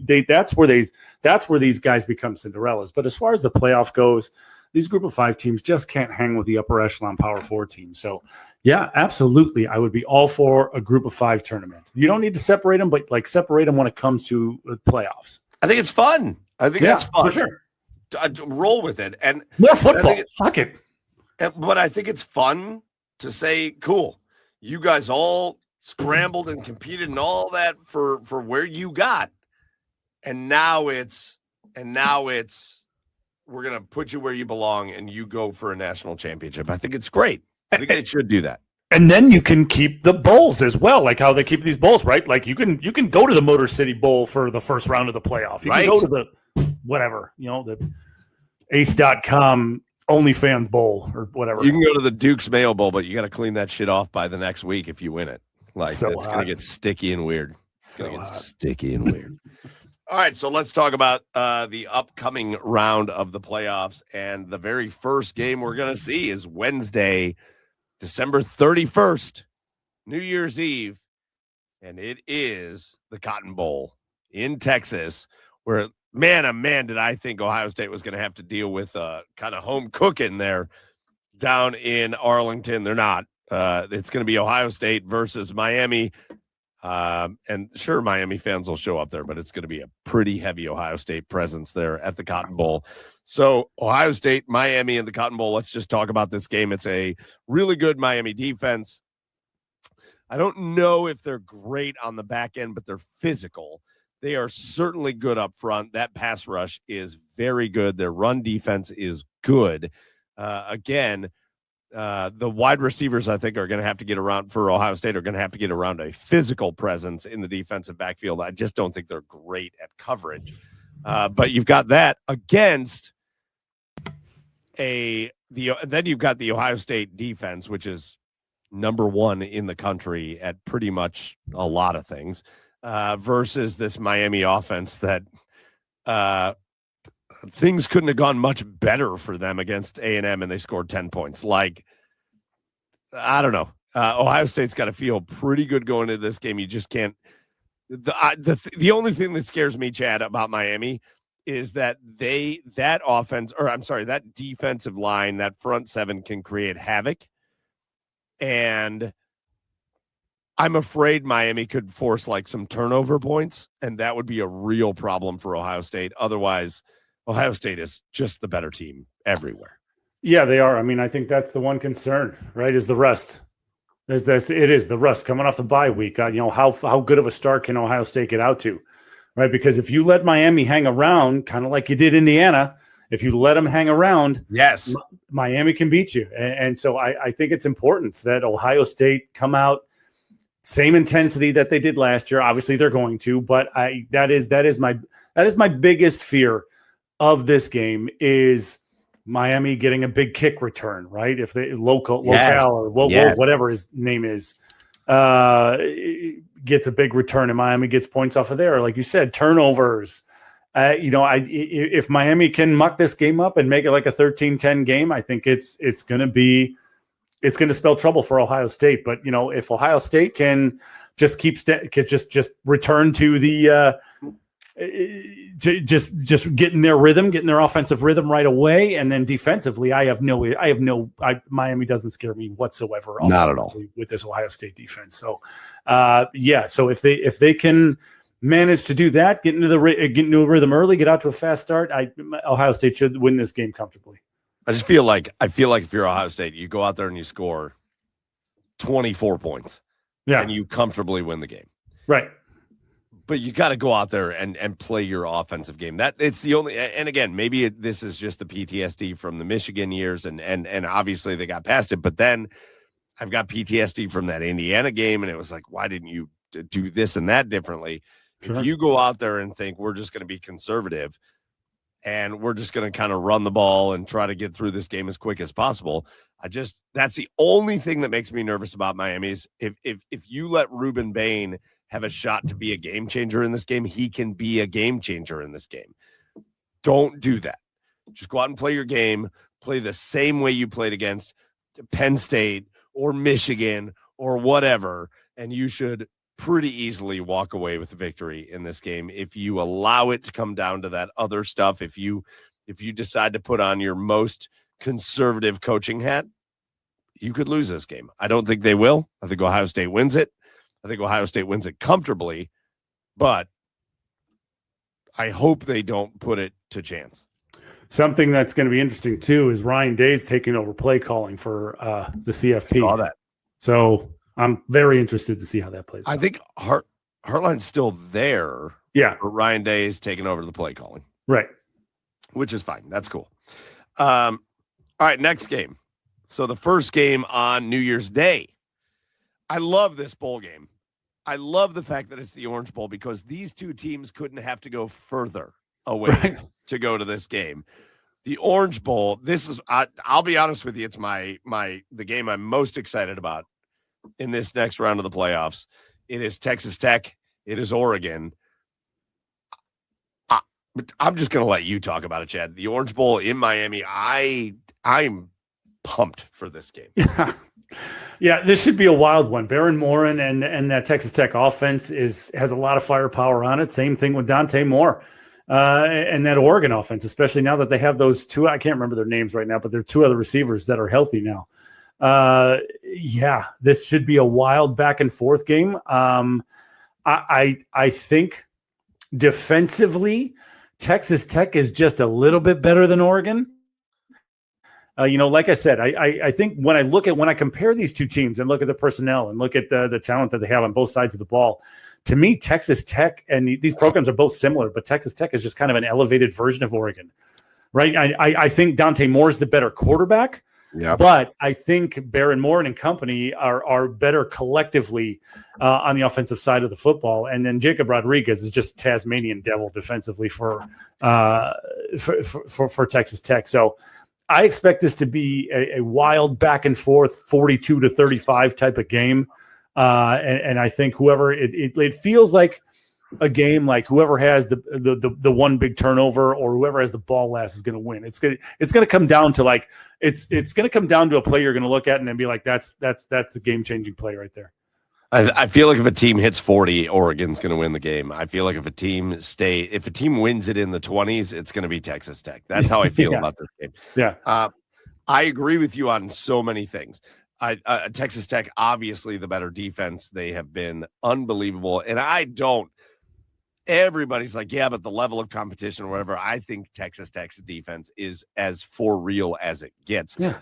that's where these guys become Cinderellas. But as far as the playoff goes, these group of 5 teams just can't hang with the upper echelon Power 4 teams. So, yeah, absolutely. I would be all for a group of 5 tournament. You don't need to separate them, but like separate them when it comes to playoffs.
I think it's fun. I think that's fun.
For sure.
Roll with it. And
more football. Fuck it.
But I think it's fun to say, cool, you guys all scrambled and competed and all that for where you got. And now it's we're going to put you where you belong and you go for a national championship. I think it's great. I think they should do that.
And then you can keep the bowls as well, like how they keep these bowls, right? Like you can go to the Motor City Bowl for the first round of the playoff. You can go to the whatever, you know, the ace.com OnlyFans Bowl or whatever.
You can go to the Duke's Mayo Bowl, but you got to clean that shit off by the next week if you win it. Like it's going to get sticky and weird. It's going to get sticky and weird. All right, so let's talk about the upcoming round of the playoffs. And the very first game we're going to see is Wednesday, December 31st, New Year's Eve. and it is the Cotton Bowl in Texas, where, man, oh man, did I think Ohio State was going to have to deal with kind of home cooking there down in Arlington. They're not. It's going to be Ohio State versus Miami. And sure, Miami fans will show up there, but it's going to be a pretty heavy Ohio State presence there at the Cotton Bowl. So Ohio State, Miami, and the Cotton Bowl. Let's just talk about this game. It's a really good Miami defense. I don't know if they're great on the back end, but they're physical. They are certainly good up front. That pass rush is very good. Their run defense is good. Again, the wide receivers, I think, are going to have to get around for Ohio State, are going to have to get around a physical presence in the defensive backfield. I just don't think they're great at coverage. But you've got that against then you've got the Ohio State defense, which is number one in the country at pretty much a lot of things, versus this Miami offense that things couldn't have gone much better for them against A&M, and they scored 10 points. Like, I don't know. Ohio State's got to feel pretty good going into this game. You just can't. The only thing that scares me, Chad, about Miami is that that defensive line, that front seven can create havoc. And I'm afraid Miami could force like some turnover points, and that would be a real problem for Ohio State. Otherwise, Ohio State is just the better team everywhere.
Yeah, they are. I mean, I think that's the one concern, right, is the rest. It is the rest coming off the bye week. How good of a start can Ohio State get out to, right? Because if you let Miami hang around, kind of like you did Indiana, if you let them hang around,
yes,
Miami can beat you. And so I think it's important that Ohio State come out same intensity that they did last year. Obviously, they're going to, but that is my biggest fear of this game is Miami getting a big kick return, right? If they locale or whatever his name is, gets a big return and Miami gets points off of there. Like you said, turnovers. If Miami can muck this game up and make it like a 13-10 game, I think it's going to spell trouble for Ohio State. But if Ohio State can just just return to the just getting their rhythm, getting their offensive rhythm right away, and then defensively, Miami doesn't scare me whatsoever.
Not at all
with this Ohio State defense. So, so if they can manage to do that, get into a rhythm early, get out to a fast start, Ohio State should win this game comfortably.
I feel like if you're Ohio State, you go out there and you score 24 points, and you comfortably win the game,
right?
But you got to go out there and play your offensive game. That it's the only. And again, maybe this is just the PTSD from the Michigan years, and obviously they got past it. But then I've got PTSD from that Indiana game, and it was like, why didn't you do this and that differently? Sure. If you go out there and think we're just going to be conservative and we're just going to kind of run the ball and try to get through this game as quick as possible, that's the only thing that makes me nervous about Miami is if you let Ruben Bain have a shot to be a game changer in this game, he can be a game changer in this game. Don't do that. Just go out and play your game, play the same way you played against Penn State or Michigan or whatever, and you should pretty easily walk away with the victory in this game. If you allow it to come down to that other stuff, if you decide to put on your most conservative coaching hat, you could lose this game. I don't think they will. I think Ohio State wins it. I think Ohio State wins it comfortably, but I hope they don't put it to chance.
Something that's going to be interesting, too, is Ryan Day's taking over play calling for the CFP.
All that.
So I'm very interested to see how that plays out.
I think Hartline's still there.
Yeah.
But Ryan Day is taking over the play calling.
Right.
Which is fine. That's cool. All right, next game. So the first game on New Year's Day. I love this bowl game. I love the fact that it's the Orange Bowl because these two teams couldn't have to go further away to go to this game. The Orange Bowl, this is, I'll be honest with you, it's the game I'm most excited about in this next round of the playoffs. It is Texas Tech. It is Oregon. I'm just going to let you talk about it, Chad. The Orange Bowl in Miami, I'm pumped for this game.
Yeah. Yeah, this should be a wild one. Baron Morin and that Texas Tech offense has a lot of firepower on it. Same thing with Dante Moore and that Oregon offense, especially now that they have those two. I can't remember their names right now, but there are two other receivers that are healthy now. Yeah, this should be a wild back and forth game. I think defensively, Texas Tech is just a little bit better than Oregon. Like I said, I think when I compare these two teams and look at the personnel and look at the talent that they have on both sides of the ball, to me, Texas Tech and these programs are both similar, but Texas Tech is just kind of an elevated version of Oregon, right? I think Dante Moore is the better quarterback, but I think Baron Morin and company are better collectively on the offensive side of the football, and then Jacob Rodriguez is just Tasmanian devil defensively for Texas Tech. So I expect this to be a wild back and forth 42-35 type of game. And I think whoever it feels like a game, like whoever has the one big turnover or whoever has the ball last is going to win. It's going to come down to it's going to come down to a play you're going to look at and then be like, that's the game changing play right there.
I feel like if a team hits 40, Oregon's going to win the game. I feel like if a team wins it in the 20s, it's going to be Texas Tech. That's how I feel about this game.
Yeah.
I agree with you on so many things. Texas Tech, obviously the better defense. They have been unbelievable. And everybody's like, yeah, but the level of competition or whatever, I think Texas Tech's defense is as for real as it gets.
Yeah.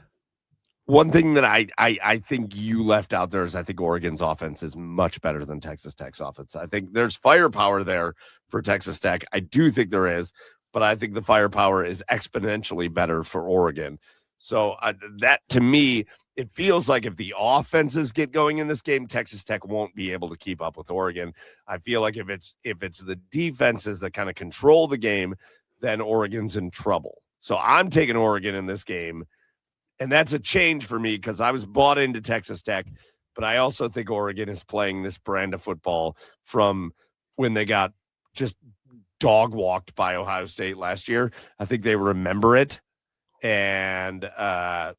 One thing that I think you left out there is I think Oregon's offense is much better than Texas Tech's offense. I think there's firepower there for Texas Tech. I do think there is, but I think the firepower is exponentially better for Oregon. So that, to me, it feels like if the offenses get going in this game, Texas Tech won't be able to keep up with Oregon. I feel like if it's the defenses that kind of control the game, then Oregon's in trouble. So I'm taking Oregon in this game. And that's a change for me because I was bought into Texas Tech, but I also think Oregon is playing this brand of football from when they got just dog walked by Ohio State last year. I think they remember it. And I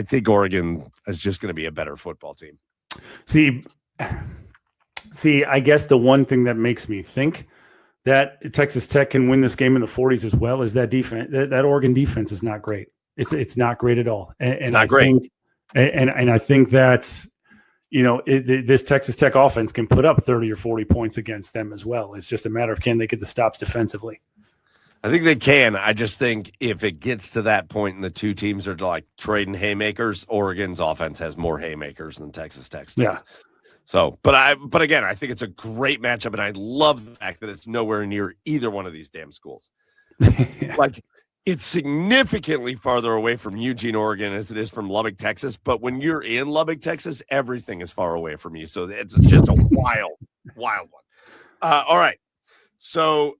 think Oregon is just going to be a better football team.
See, I guess the one thing that makes me think that Texas Tech can win this game in the 40s as well is that defense. That Oregon defense is not great. It's not great at all, and
it's not
I
great.
And I think that this Texas Tech offense can put up 30 or 40 points against them as well. It's just a matter of can they get the stops defensively.
I think they can. I just think if it gets to that point and the two teams are like trading haymakers, Oregon's offense has more haymakers than Texas Tech's does.
Yeah.
So, but again, I think it's a great matchup, and I love the fact that it's nowhere near either one of these damn schools. Like, it's significantly farther away from Eugene, Oregon, as it is from Lubbock, Texas. But when you're in Lubbock, Texas, everything is far away from you. So it's just a wild one. All right. So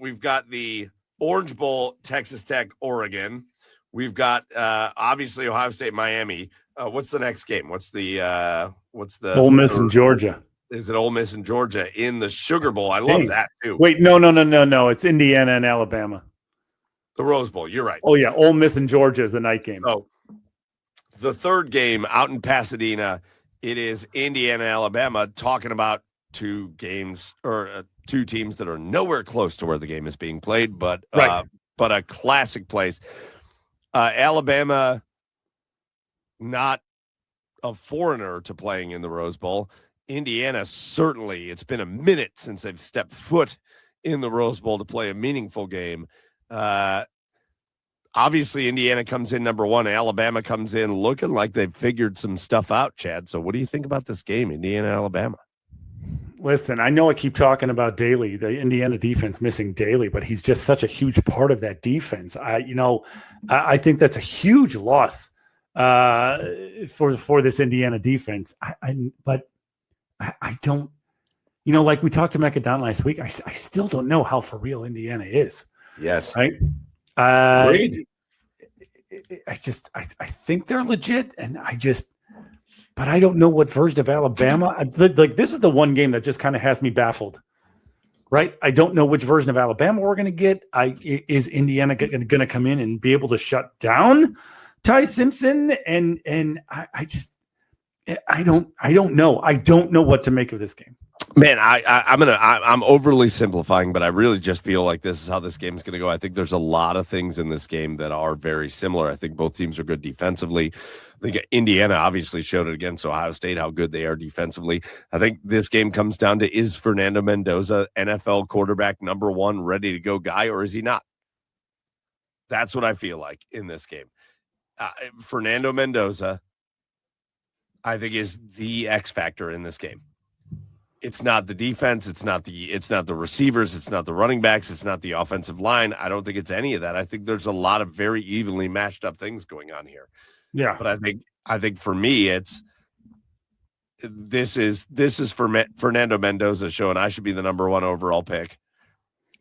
we've got the Orange Bowl, Texas Tech, Oregon. We've got obviously Ohio State, Miami. What's the next game? What's the
Ole Miss and Georgia?
Is it Ole Miss and Georgia in the Sugar Bowl? I love that too.
Wait, no. It's Indiana and Alabama.
The Rose Bowl. You're right.
Oh yeah, Ole Miss and Georgia is the night game.
Oh, the third game out in Pasadena. It is Indiana, Alabama. Talking about two teams that are nowhere close to where the game is being played, but a classic place. Alabama, not a foreigner to playing in the Rose Bowl. Indiana, certainly. It's been a minute since they've stepped foot in the Rose Bowl to play a meaningful game. Obviously, Indiana comes in number one. Alabama comes in looking like they've figured some stuff out, Chad. So what do you think about this game, Indiana, Alabama?
Listen, I know I keep talking about Daly, the Indiana defense missing Daly, but he's just such a huge part of that defense. I think that's a huge loss for this Indiana defense. But I don't, like we talked to Mecca last week, I still don't know how for real Indiana is.
Yes.
Right. I think they're legit, but I don't know what version of Alabama. Like, this is the one game that just kind of has me baffled, right? I don't know which version of Alabama we're going to get. Is Indiana going to come in and be able to shut down Ty Simpson, and I don't know. I don't know what to make of this game.
Man, I'm overly simplifying, but I really just feel like this is how this game is going to go. I think there's a lot of things in this game that are very similar. I think both teams are good defensively. I think Indiana obviously showed it against Ohio State how good they are defensively. I think this game comes down to, is Fernando Mendoza NFL quarterback number one, ready to go guy, or is he not? That's what I feel like in this game. Fernando Mendoza, I think, is the X factor in this game. It's not the defense. It's not the receivers. It's not the running backs. It's not the offensive line. I don't think it's any of that. I think there's a lot of very evenly matched up things going on here.
Yeah.
But I think for me, this is for Fernando Mendoza showing I should be the number one overall pick.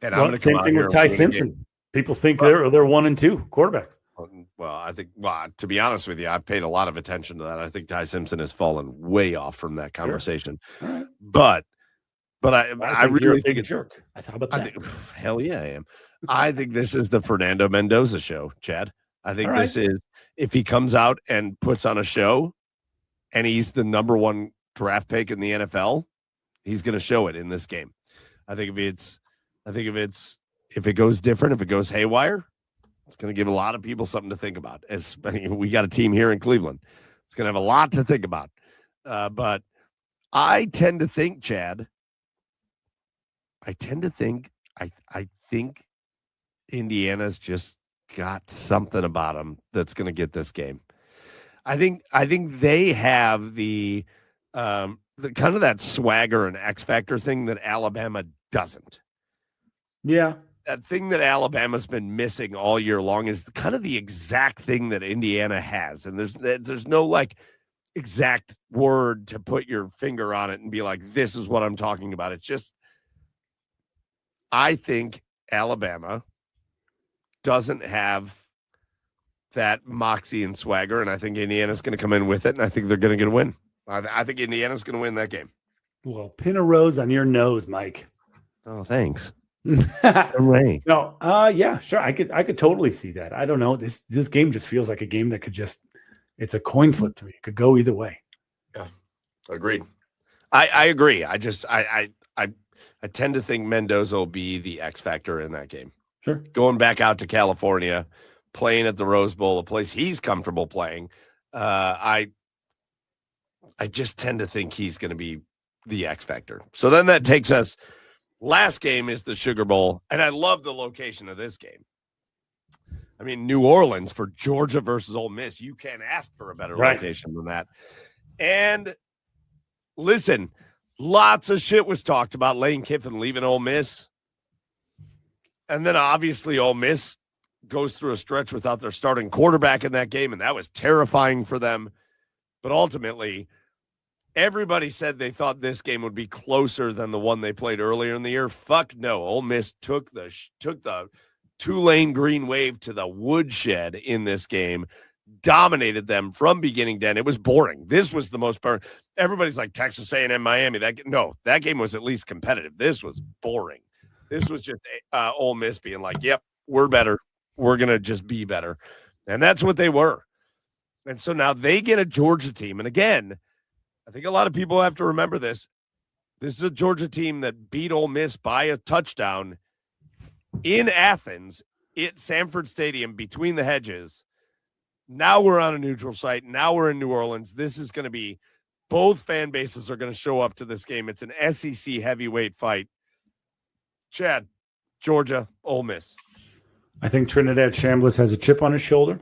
And I'm going to come out here. Same thing with
Ty Simpson. People think they're 1 and 2 quarterbacks.
Well, I think, to be honest with you, I've paid a lot of attention to that. I think Ty Simpson has fallen way off from that conversation. Sure. Right. But I really think it's
jerk. How about that?
Hell yeah, I am. I think this is the Fernando Mendoza show, Chad. I think this is, if he comes out and puts on a show and he's the number one draft pick in the NFL, he's going to show it in this game. If it goes different, if it goes haywire, it's going to give a lot of people something to think about. We got a team here in Cleveland. It's going to have a lot to think about. But I tend to think, Chad, I think Indiana's just got something about them that's going to get this game. I think they have the kind of that swagger and X factor thing that Alabama doesn't.
Yeah.
That thing that Alabama's been missing all year long is kind of the exact thing that Indiana has. And there's no like exact word to put your finger on it and be like, this is what I'm talking about. It's just, I think Alabama doesn't have that moxie and swagger. And I think Indiana's going to come in with it. And I think they're going to get a win. I think Indiana's going to win that game.
Well, pin a rose on your nose, Mike.
Oh, thanks. Right.
No, yeah, sure. I could totally see that. I don't know. This game just feels like a game that it's a coin flip to me. It could go either way.
Yeah. Agreed. I agree. I tend to think Mendoza will be the X factor in that game.
Sure.
Going back out to California, playing at the Rose Bowl, a place he's comfortable playing. I just tend to think he's going to be the X factor. So then that takes us. Last game is the Sugar Bowl, and I love the location of this game. I mean, New Orleans for Georgia versus Ole Miss. You can't ask for a better location than that. And listen, lots of shit was talked about Lane Kiffin leaving Ole Miss. And then obviously Ole Miss goes through a stretch without their starting quarterback in that game, and that was terrifying for them. But ultimately, everybody said they thought this game would be closer than the one they played earlier in the year. Fuck no. Ole Miss took the Tulane Green Wave to the woodshed in this game, dominated them from beginning to end. It was boring. This was the most boring. Everybody's like Texas A&M, Miami. That game was at least competitive. This was boring. This was just Ole Miss being like, yep, we're better. We're going to just be better. And that's what they were. And so now they get a Georgia team. And again, I think a lot of people have to remember this. This is a Georgia team that beat Ole Miss by a touchdown in Athens at Sanford Stadium between the hedges. Now we're on a neutral site. Now we're in New Orleans. This is going to be, both fan bases are going to show up to this game. It's an SEC heavyweight fight. Chad, Georgia, Ole Miss.
I think Trinidad Chambliss has a chip on his shoulder.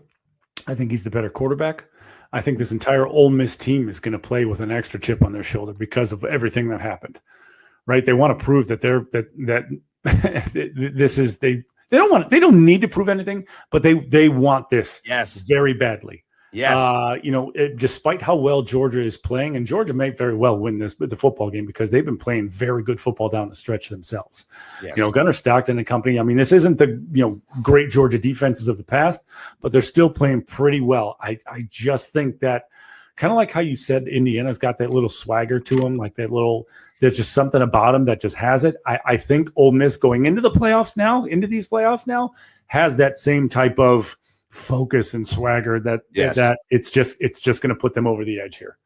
I think he's the better quarterback. I think this entire Ole Miss team is going to play with an extra chip on their shoulder because of everything that happened, right? They want to prove that this is they don't need to prove anything, but they want this very badly.
Yes.
Despite how well Georgia is playing, and Georgia may very well win the football game because they've been playing very good football down the stretch themselves. Yes. Gunnar Stockton and company. I mean, this isn't the great Georgia defenses of the past, but they're still playing pretty well. I just think that kind of like how you said Indiana's got that little swagger to them, like that little. There's just something about them that just has it. I think Ole Miss going into these playoffs now has that same type of focus and swagger that
Yes.
that it's just going to put them over the edge here.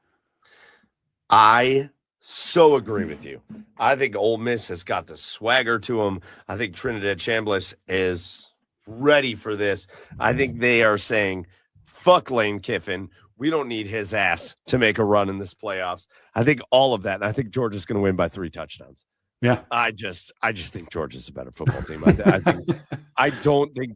I so agree with you. I think Ole Miss has got the swagger to them. I think Trinidad Chambliss is ready for this. I think they are saying, fuck Lane Kiffin. We don't need his ass to make a run in this playoffs. I think all of that. And I think Georgia's going to win by 3 touchdowns.
Yeah.
I just think Georgia's a better football team. I don't think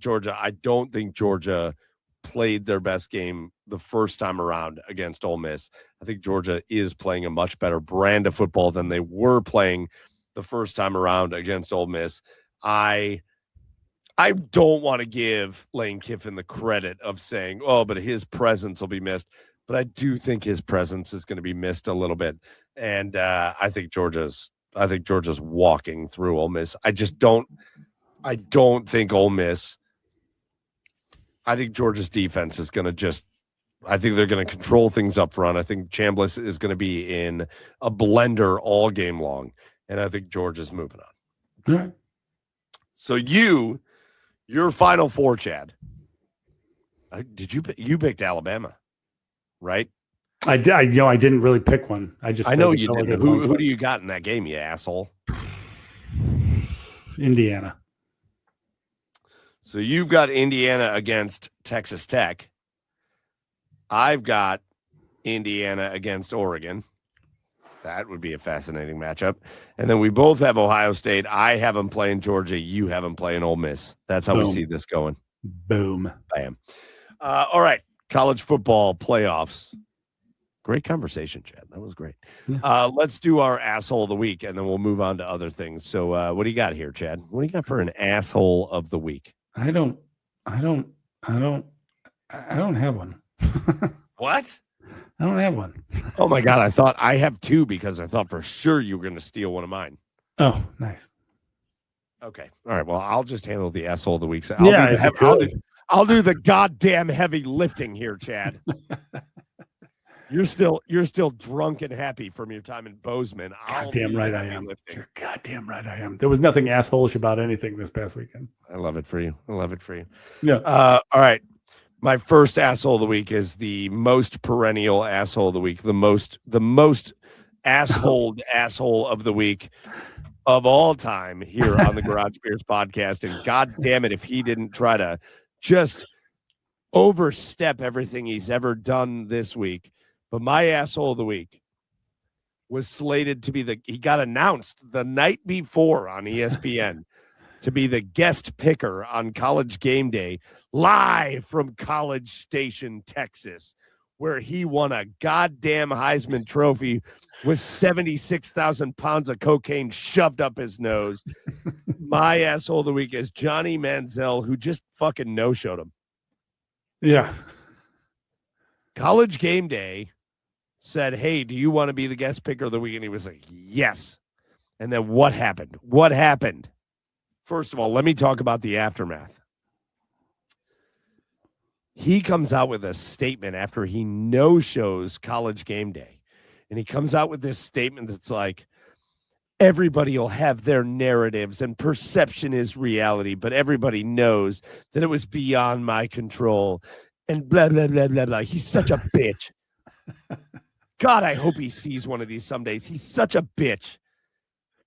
Georgia played their best game the first time around against Ole Miss. I think Georgia is playing a much better brand of football than they were playing the first time around against Ole Miss. I don't want to give Lane Kiffin the credit of saying, oh, but his presence will be missed. But I do think his presence is going to be missed a little bit. And I think Georgia's walking through Ole Miss. I don't think Ole Miss. I think Georgia's defense is going to I think they're going to control things up front. I think Chambliss is going to be in a blender all game long. And I think Georgia's moving on.
All right.
So your Final Four, Chad. You picked Alabama, right?
I didn't really pick one. I
know you didn't. Who do you got in that game, you asshole?
Indiana.
So you've got Indiana against Texas Tech. I've got Indiana against Oregon. That would be a fascinating matchup. And then we both have Ohio State. I have them playing Georgia. You have them playing Ole Miss. That's how we see this going.
Boom.
Bam. All right. College football playoffs. Great conversation, Chad. That was great. Yeah. Let's do our asshole of the week, and then we'll move on to other things. So what do you got here, Chad? What do you got for an asshole of the week?
I don't have one.
What?
I don't have one.
Oh my God. I thought I have 2 because I thought for sure you were going to steal one of mine.
Oh, nice.
Okay. All right. Well, I'll just handle the asshole of the week. So I'll do the goddamn heavy lifting here, Chad. You're still drunk and happy from your time in Bozeman.
Goddamn right I am. You're goddamn right I am. There was nothing assholish about anything this past weekend.
I love it for you.
Yeah.
All right. My first asshole of the week is the most perennial asshole of the week. The most assholed asshole of the week of all time here on the Garage Beers podcast. And God damn it, if he didn't try to just overstep everything he's ever done this week. But my asshole of the week was slated to be he got announced the night before on ESPN to be the guest picker on College Game Day, live from College Station, Texas, where he won a goddamn Heisman Trophy with 76,000 pounds of cocaine shoved up his nose. My asshole of the week is Johnny Manziel, who just fucking no-showed him.
Yeah.
College Game Day said, hey, do you want to be the guest picker of the week? And he was like, yes. And then what happened? First of all, let me talk about the aftermath. He comes out with a statement after he no-shows College Game Day. And he comes out with this statement that's like, everybody will have their narratives and perception is reality, but everybody knows that it was beyond my control. And blah, blah, blah, blah, blah. He's such a bitch. God, I hope he sees one of these some days. He's such a bitch.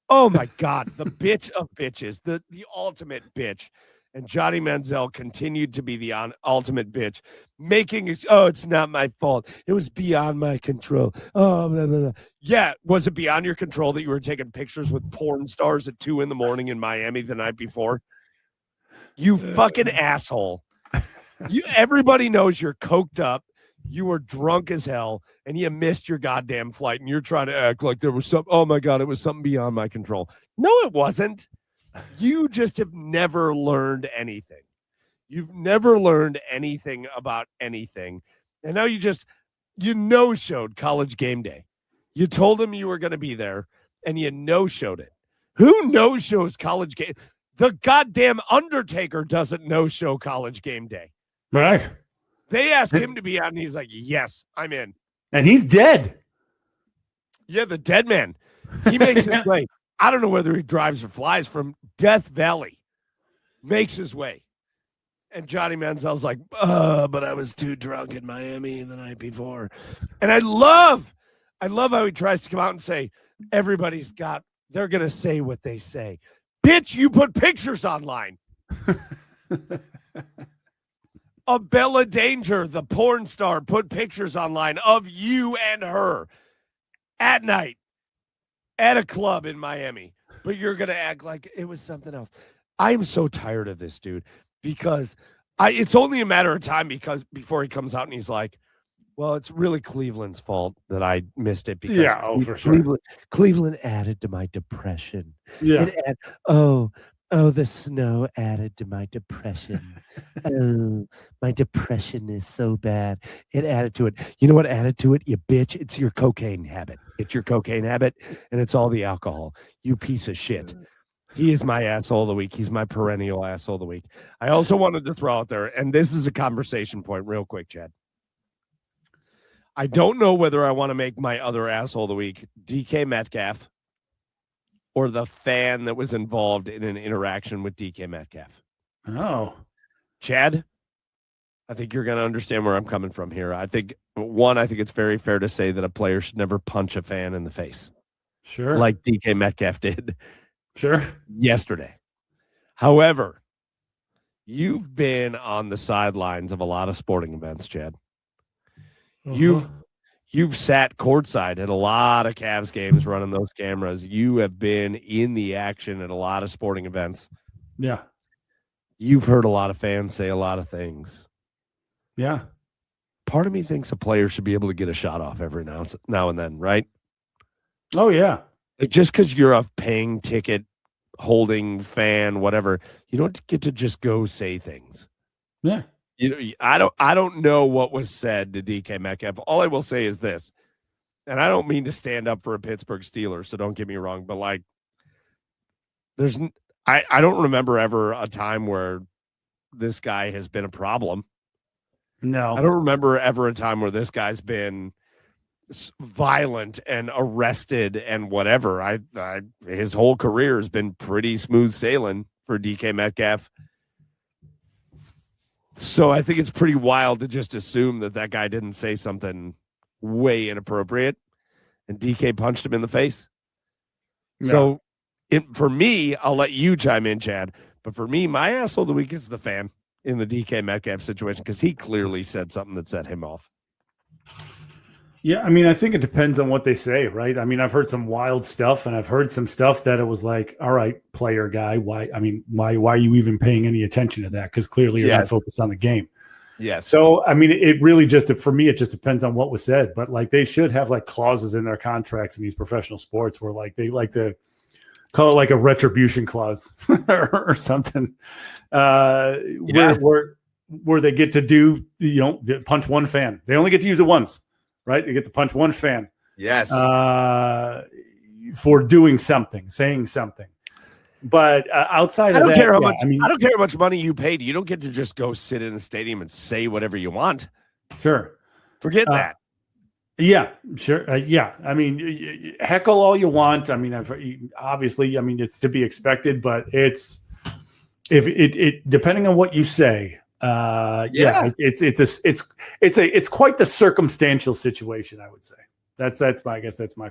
Oh, my God. The bitch of bitches. The ultimate bitch. And Johnny Manziel continued to be the ultimate bitch, making it, it's not my fault. It was beyond my control. Oh, blah, blah, blah. Yeah. Was it beyond your control that you were taking pictures with porn stars at 2 a.m. in Miami the night before? You fucking asshole. Everybody knows you're coked up. You were drunk as hell, and you missed your goddamn flight, and you're trying to act like there was oh my God, it was something beyond my control. No, it wasn't. You just have never learned anything. You've never learned anything about anything. And now you no-showed College Game Day. You told him you were going to be there, and you no-showed it. Who no-shows College Game? The goddamn Undertaker doesn't no-show College Game Day.
Right.
They asked him to be on, and he's like, yes, I'm in.
And he's dead.
Yeah, the dead man. He makes his way. I don't know whether he drives or flies from Death Valley. Makes his way. And Johnny Manziel's like, but I was too drunk in Miami the night before. And I love how he tries to come out and say, they're going to say what they say. Bitch, you put pictures online. Bella Danger, the porn star, put pictures online of you and her at night at a club in Miami. But you're going to act like it was something else. I am so tired of this, dude, because it's only a matter of time before he comes out and he's like, well, it's really Cleveland's fault that I missed it because
for sure.
Cleveland added to my depression.
Yeah.
The snow added to my depression. My depression is so bad. It added to it. You know what added to it, you bitch? It's your cocaine habit. It's your cocaine habit, and it's all the alcohol. You piece of shit. He is my asshole of the week. He's my perennial asshole of the week. I also wanted to throw out there, and this is a conversation point real quick, Chad. I don't know whether I want to make my other asshole of the week DK Metcalf or the fan that was involved in an interaction with DK Metcalf.
Oh.
Chad, I think you're going to understand where I'm coming from here. I think it's very fair to say that a player should never punch a fan in the face.
Sure.
Like DK Metcalf did.
Sure.
Yesterday. However, you've been on the sidelines of a lot of sporting events, Chad. You've sat courtside at a lot of Cavs games running those cameras. You have been in the action at a lot of sporting events.
Yeah.
You've heard a lot of fans say a lot of things.
Yeah.
Part of me thinks a player should be able to get a shot off every now and then, right?
Oh, yeah.
Like just because you're a paying ticket holding fan, whatever, you don't get to just go say things.
Yeah.
You know, I don't know what was said to DK Metcalf. All I will say is this, and I don't mean to stand up for a Pittsburgh Steelers, so don't get me wrong, but like, I don't remember ever a time where this guy has been a problem.
No.
I don't remember ever a time where this guy's been violent and arrested and whatever. His whole career has been pretty smooth sailing for DK Metcalf. So I think it's pretty wild to just assume that guy didn't say something way inappropriate and DK punched him in the face. Yeah. So for me, I'll let you chime in, Chad. But for me, my asshole of the week is the fan in the DK Metcalf situation because he clearly said something that set him off.
Yeah, I mean, I think it depends on what they say, right? I mean, I've heard some wild stuff, and I've heard some stuff that it was like, all right, player guy, why are you even paying any attention to that? Because clearly you're not focused on the game.
Yes.
So, I mean, it really just, for me, it just depends on what was said. But like, they should have like clauses in their contracts in these professional sports where like they like to call it like a retribution clause or something, where they get to do, punch one fan. They only get to use it once. Right, you get to punch one fan.
Yes,
for doing something, saying something. But outside of that,
I don't care how much money you paid. You don't get to just go sit in a stadium and say whatever you want.
Sure,
forget that.
Yeah, sure. Yeah, I mean, heckle all you want. I mean, obviously, I mean, it's to be expected, but it's depending on what you say. It's quite the circumstantial situation, I would say. That's my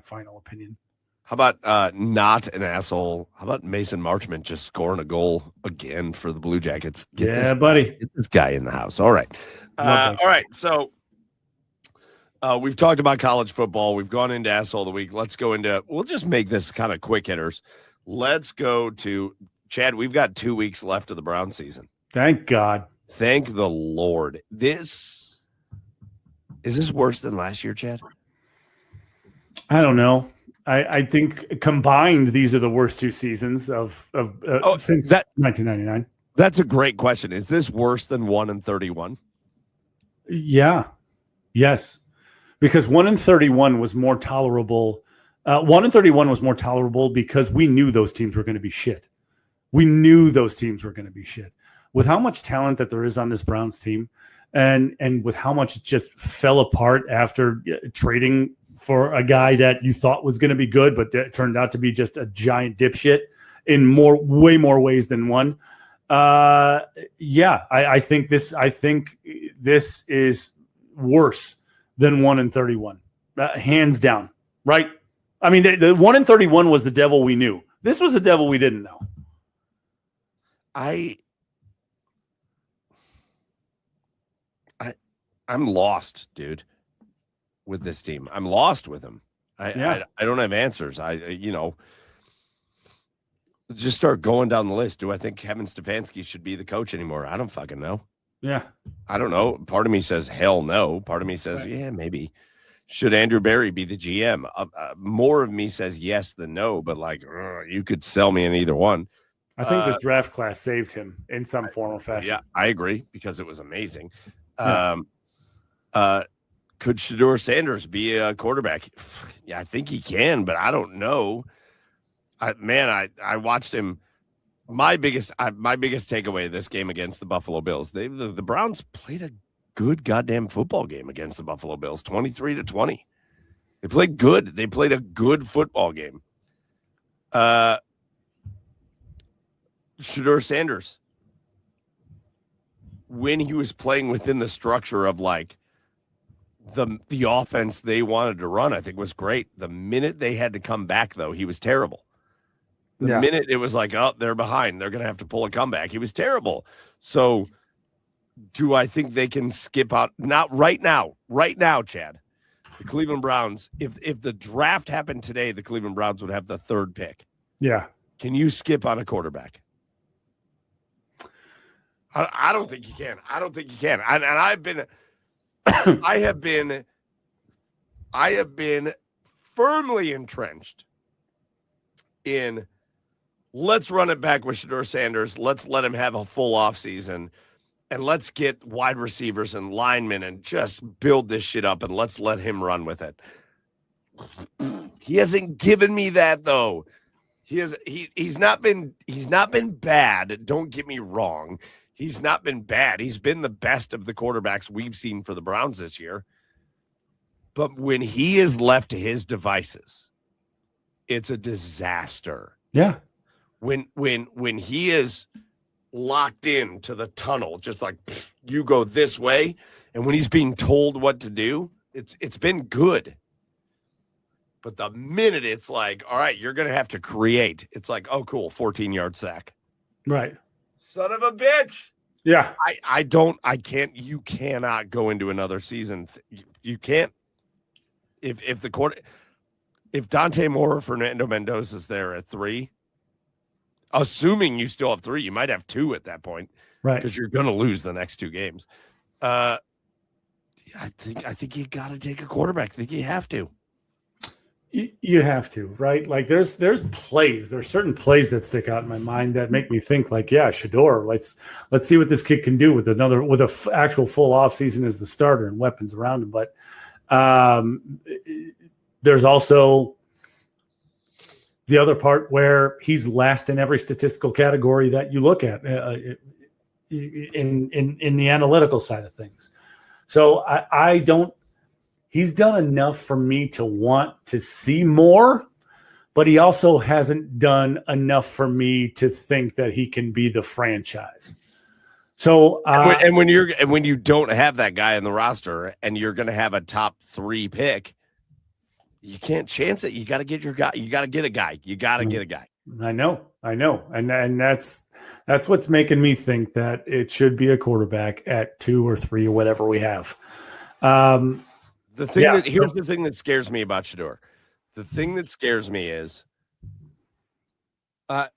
final opinion.
How about not an asshole? How about Mason Marchment just scoring a goal again for the Blue Jackets?
Buddy.
Get this guy in the house. All right. All right. So we've talked about college football. We've gone into asshole of the week. We'll just make this kind of quick hitters. Let's go to Chad. We've got 2 weeks left of the Brown season.
Thank God.
Thank the Lord. Is this worse than last year, Chad?
I don't know. I think combined, these are the worst two seasons since 1999.
That's a great question. Is this worse than 1-31?
Yeah. Yes. Because 1-31 was more tolerable. 1-31 was more tolerable because we knew those teams were going to be shit. With how much talent that there is on this Browns team and with how much it just fell apart after trading for a guy that you thought was going to be good, but that turned out to be just a giant dipshit in way more ways than one. Yeah, I think this is worse than 1-31, hands down. Right? I mean, the 1-31 was the devil we knew. This was the devil we didn't know.
I'm lost, dude, with this team. I'm lost with them. I don't have answers. Just start going down the list. Do I think Kevin Stefanski should be the coach anymore? I don't fucking know.
Yeah.
I don't know. Part of me says hell no. Part of me says, yeah, maybe. Should Andrew Berry be the GM? More of me says yes than no, but you could sell me in either one.
I think this draft class saved him in some form or fashion.
Yeah, I agree because it was amazing.
Yeah.
Could Shedeur Sanders be a quarterback? Yeah, I think he can, but I don't know. I watched him. My biggest takeaway of this game against the Buffalo Bills, the Browns played a good goddamn football game against the Buffalo Bills, 23-20. They played good. They played a good football game. Shedeur Sanders, when he was playing within the structure of the offense they wanted to run, I think was great. The minute they had to come back, though, he was terrible. The minute it was they're behind, they're going to have to pull a comeback, he was terrible. So do I think they can skip out? Not right now. Right now, Chad, the Cleveland Browns, if the draft happened today, the Cleveland Browns would have the third pick.
Yeah.
Can you skip on a quarterback? I don't think you can. I don't think you can. And I've been I have been firmly entrenched in let's run it back with Shedeur Sanders. Let's let him have a full offseason, and let's get wide receivers and linemen and just build this shit up, and let's let him run with it. He hasn't given me that, though. He's not been bad. Don't get me wrong. He's not been bad. He's been the best of the quarterbacks we've seen for the Browns this year. But when he is left to his devices, it's a disaster.
Yeah.
When he is locked into the tunnel, just you go this way, and when he's being told what to do, it's been good. But the minute it's all right, you're going to have to create. It's oh, cool, 14-yard sack.
Right.
Son of a bitch.
Yeah.
You cannot go into another season. You can't. If Dante Moore or Fernando Mendoza is there at 3, assuming you still have 3, you might have 2 at that point.
Right.
Because you're going to lose the next 2 games. I think you got to take a quarterback. I think you have to.
You have to, right? There's certain plays that stick out in my mind that make me think Shedeur, let's see what this kid can do with a actual full off season as the starter and weapons around him. But there's also the other part where he's last in every statistical category that you look at in the analytical side of things. So I don't. He's done enough for me to want to see more, but he also hasn't done enough for me to think that he can be the franchise. So,
and when you don't have that guy in the roster and you're going to have a top 3 pick, you can't chance it. You got to get your guy. You got to get a guy. You got to get a guy.
I know. And that's what's making me think that it should be a quarterback at 2 or 3 or whatever we have.
Here's the thing that scares me about Shedeur. The thing that scares me is I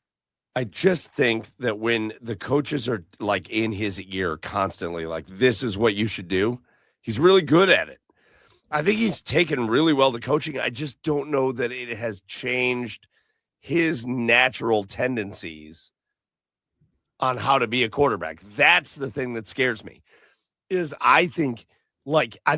just think that when the coaches are in his ear constantly, this is what you should do, he's really good at it. I think he's taken really well to coaching. I just don't know that it has changed his natural tendencies on how to be a quarterback. That's the thing that scares me, is I think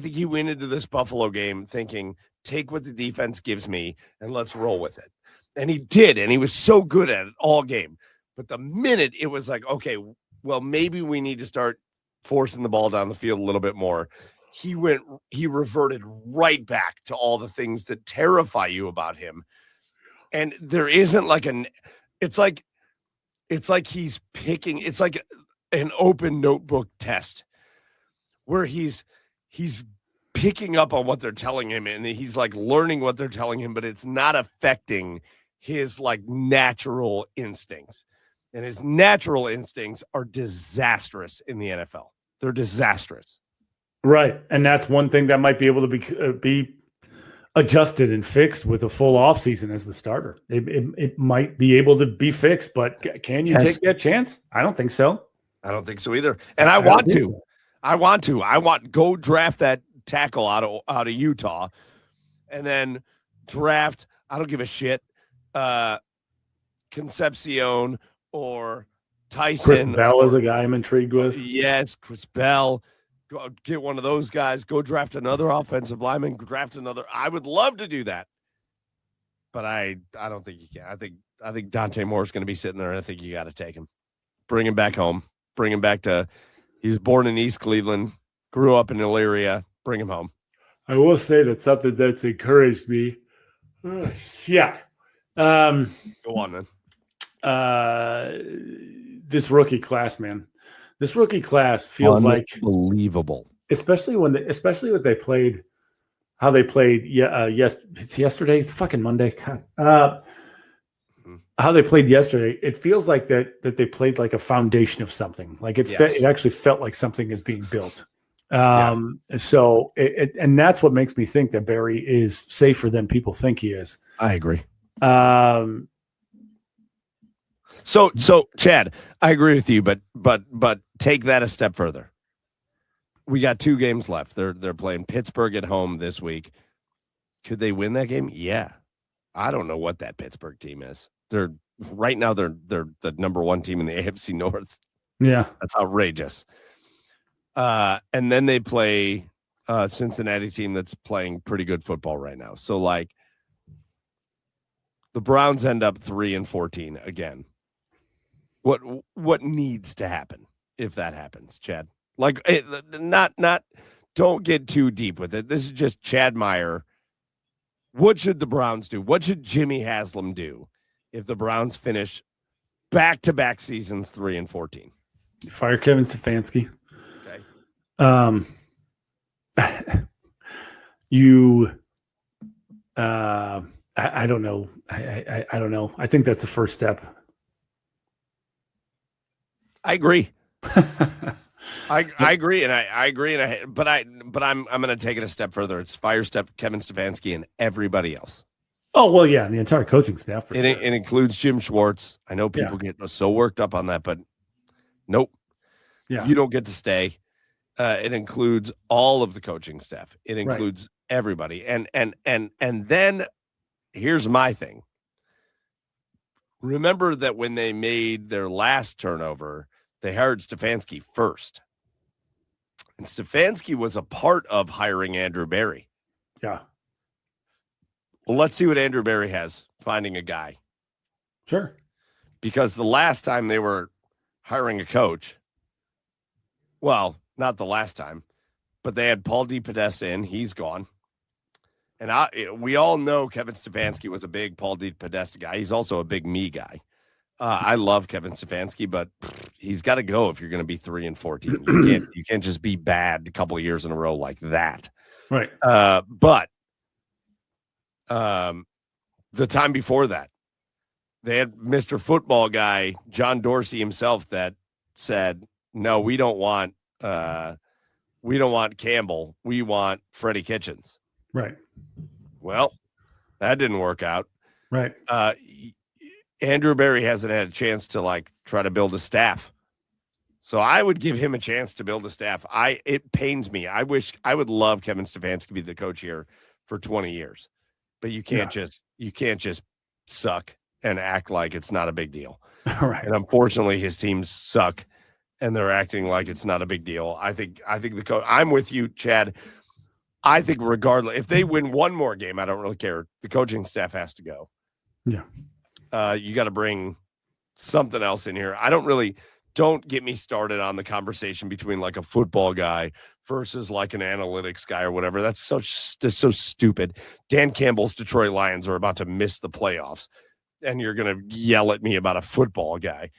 he went into this Buffalo game thinking, take what the defense gives me and let's roll with it. And he did, and he was so good at it all game. But the minute it was okay, well, maybe we need to start forcing the ball down the field a little bit more, he reverted right back to all the things that terrify you about him. And there isn't it's like he's picking. It's like an open notebook test where he's picking up on what they're telling him, and he's like learning what they're telling him, but it's not affecting his like natural instincts. And his natural instincts are disastrous in the NFL. They're disastrous.
Right. And that's one thing that might be able to be adjusted and fixed with a full offseason as the starter. It might be able to be fixed, but can you take that chance? I don't think so.
I don't think so either. And I want to. So. I want go draft that tackle out of Utah, and then draft. I don't give a shit. Concepcion or Tyson.
Chris Bell is a guy I'm intrigued with.
Yes, Chris Bell. Go get one of those guys. Go draft another offensive lineman. Draft another. I would love to do that, but I don't think you can. I think Dante Moore is going to be sitting there, and I think you got to take him, bring him back home, bring him back to. He was born in East Cleveland, grew up in Elyria. Bring him home.
I will say that something that's encouraged me. Yeah.
Go on,
then. This rookie class, man. This rookie class feels like
unbelievable,
especially when they played, how they played. It's yesterday. It's fucking Monday. How they played yesterday. It feels like that they played like a foundation of something. Like it actually felt like something is being built. So and that's what makes me think that Barry is safer than people think he is.
I agree. So Chad, I agree with you, but take that a step further. We got 2 games left. They're playing Pittsburgh at home this week. Could they win that game? Yeah. I don't know what that Pittsburgh team is. They're the number 1 team in the AFC North.
Yeah.
That's outrageous. And then they play a Cincinnati team that's playing pretty good football right now. So like the Browns end up 3-14 again. What needs to happen if that happens, Chad? Like don't get too deep with it. This is just Chad Meyer. What should the Browns do? What should Jimmy Haslam do if the Browns finish back-to-back seasons 3-14?
Fire Kevin Stefanski.
Okay.
I don't know. I don't know. I think that's the first step.
I agree. I agree, and I agree, but I'm going to take it a step further. It's fire Kevin Stefanski and everybody else.
Oh well, yeah, and the entire coaching staff. For sure.
It includes Jim Schwartz. I know people get so worked up on that, but nope. Yeah, you don't get to stay. It includes all of the coaching staff. It includes everybody, and then here's my thing. Remember that when they made their last turnover, they hired Stefanski first. And Stefanski was a part of hiring Andrew Berry.
Yeah.
Well, let's see what Andrew Berry has finding a guy.
Sure.
Because the last time they were hiring a coach, well, not the last time, but they had Paul DePodesta in. He's gone. And we all know Kevin Stefanski was a big Paul DePodesta guy. He's also a big me guy. I love Kevin Stefanski, but he's got to go if you're going to be 3-14. You can't just be bad a couple of years in a row like that.
Right.
But the time before that, they had Mr. Football guy, John Dorsey himself, that said, no, we don't want Campbell. We want Freddie Kitchens.
Right.
Well, that didn't work out.
Right.
Andrew Berry hasn't had a chance to try to build a staff. So I would give him a chance to build a staff. It pains me. I would love Kevin Stefanski to be the coach here for 20 years. But you can't just suck and act like it's not a big deal.
Right.
And unfortunately his teams suck and they're acting like it's not a big deal. I think the coach, I'm with you, Chad. I think regardless, if they win one more game, I don't really care. The coaching staff has to go.
Yeah.
You got to bring something else in here. Don't get me started on the conversation between a football guy versus an analytics guy or whatever. That's so stupid. Dan Campbell's Detroit Lions are about to miss the playoffs, and you're going to yell at me about a football guy.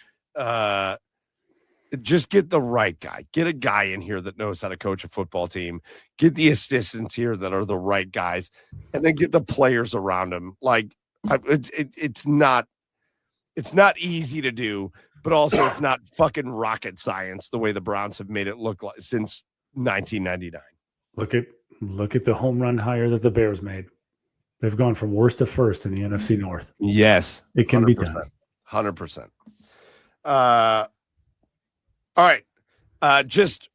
Just get the right guy. Get a guy in here that knows how to coach a football team. Get the assistants here that are the right guys, and then get the players around them. Like it's not easy to do, but also it's not fucking rocket science the way the Browns have made it look like since 1999.
Look at the home run hire that the Bears made. They've gone from worst to first in the NFC North.
Yes,
it can
100%,
be done.
100%. All right. Just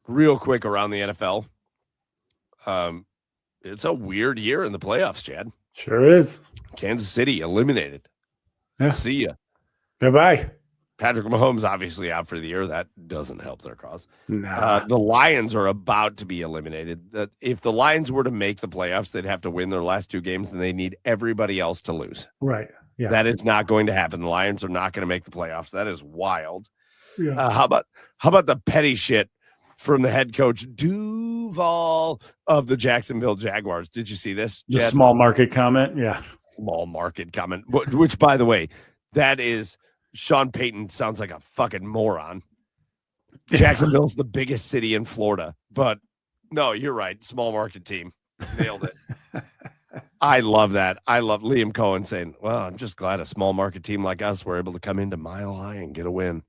real quick around the NFL. It's a weird year in the playoffs, Chad.
Sure is.
Kansas City eliminated.
Yeah.
See ya.
Goodbye.
Patrick Mahomes obviously out for the year. That doesn't help their cause.
Nah.
The Lions are about to be eliminated. If the Lions were to make the playoffs, they'd have to win their last two games, and they need everybody else to lose.
Right. Yeah.
That is not going to happen. The Lions are not going to make the playoffs. That is wild.
Yeah.
How about the petty shit from the head coach Duval of the Jacksonville Jaguars? Did you see this?
The
Jed?
small market comment. Yeah.
Small market comment. Which, by the way, that is Sean Payton sounds like a fucking moron. Jacksonville's the biggest city in Florida, but no, you're right. Small market team. Nailed it. I love that. I love Liam Cohen saying, well, I'm just glad a small market team like us were able to come into Mile High and get a win.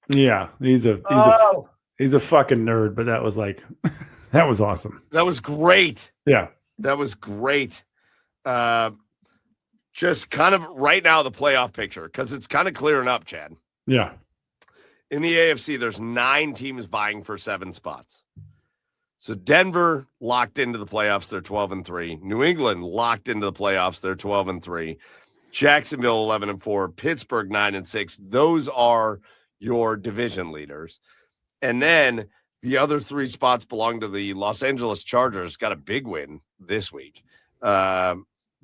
Yeah, he's a fucking nerd, but that was like that was awesome.
That was great.
Yeah.
That was great. Just kind of right now the playoff picture, because it's kind of clearing up, Chad.
Yeah.
In the AFC, there's 9 teams vying for 7 spots. So Denver locked into the playoffs, they're 12-3. New England locked into the playoffs, they're 12-3. Jacksonville 11-4. Pittsburgh 9-6. Those are your division leaders. And then the other 3 spots belong to the Los Angeles Chargers. Got a big win this week.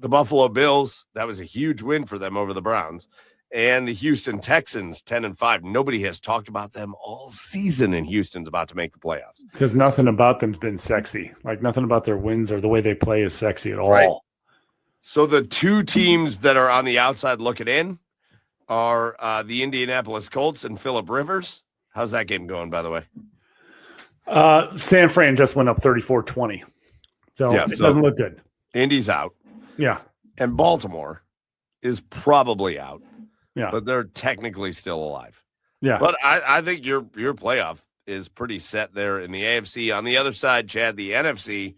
The Buffalo Bills, that was a huge win for them over the Browns. And the Houston Texans 10-5. Nobody has talked about them all season, and Houston's about to make the playoffs.
Because nothing about them's been sexy. Like nothing about their wins or the way they play is sexy at all.
Right. So the 2 teams that are on the outside looking in are the Indianapolis Colts and Phillip Rivers. How's that game going, by the way?
San Fran just went up 34-20. So it doesn't look good.
Indy's out.
Yeah.
And Baltimore is probably out.
Yeah.
But they're technically still alive.
Yeah.
But I think your playoff is pretty set there in the AFC. On the other side, Chad, the NFC,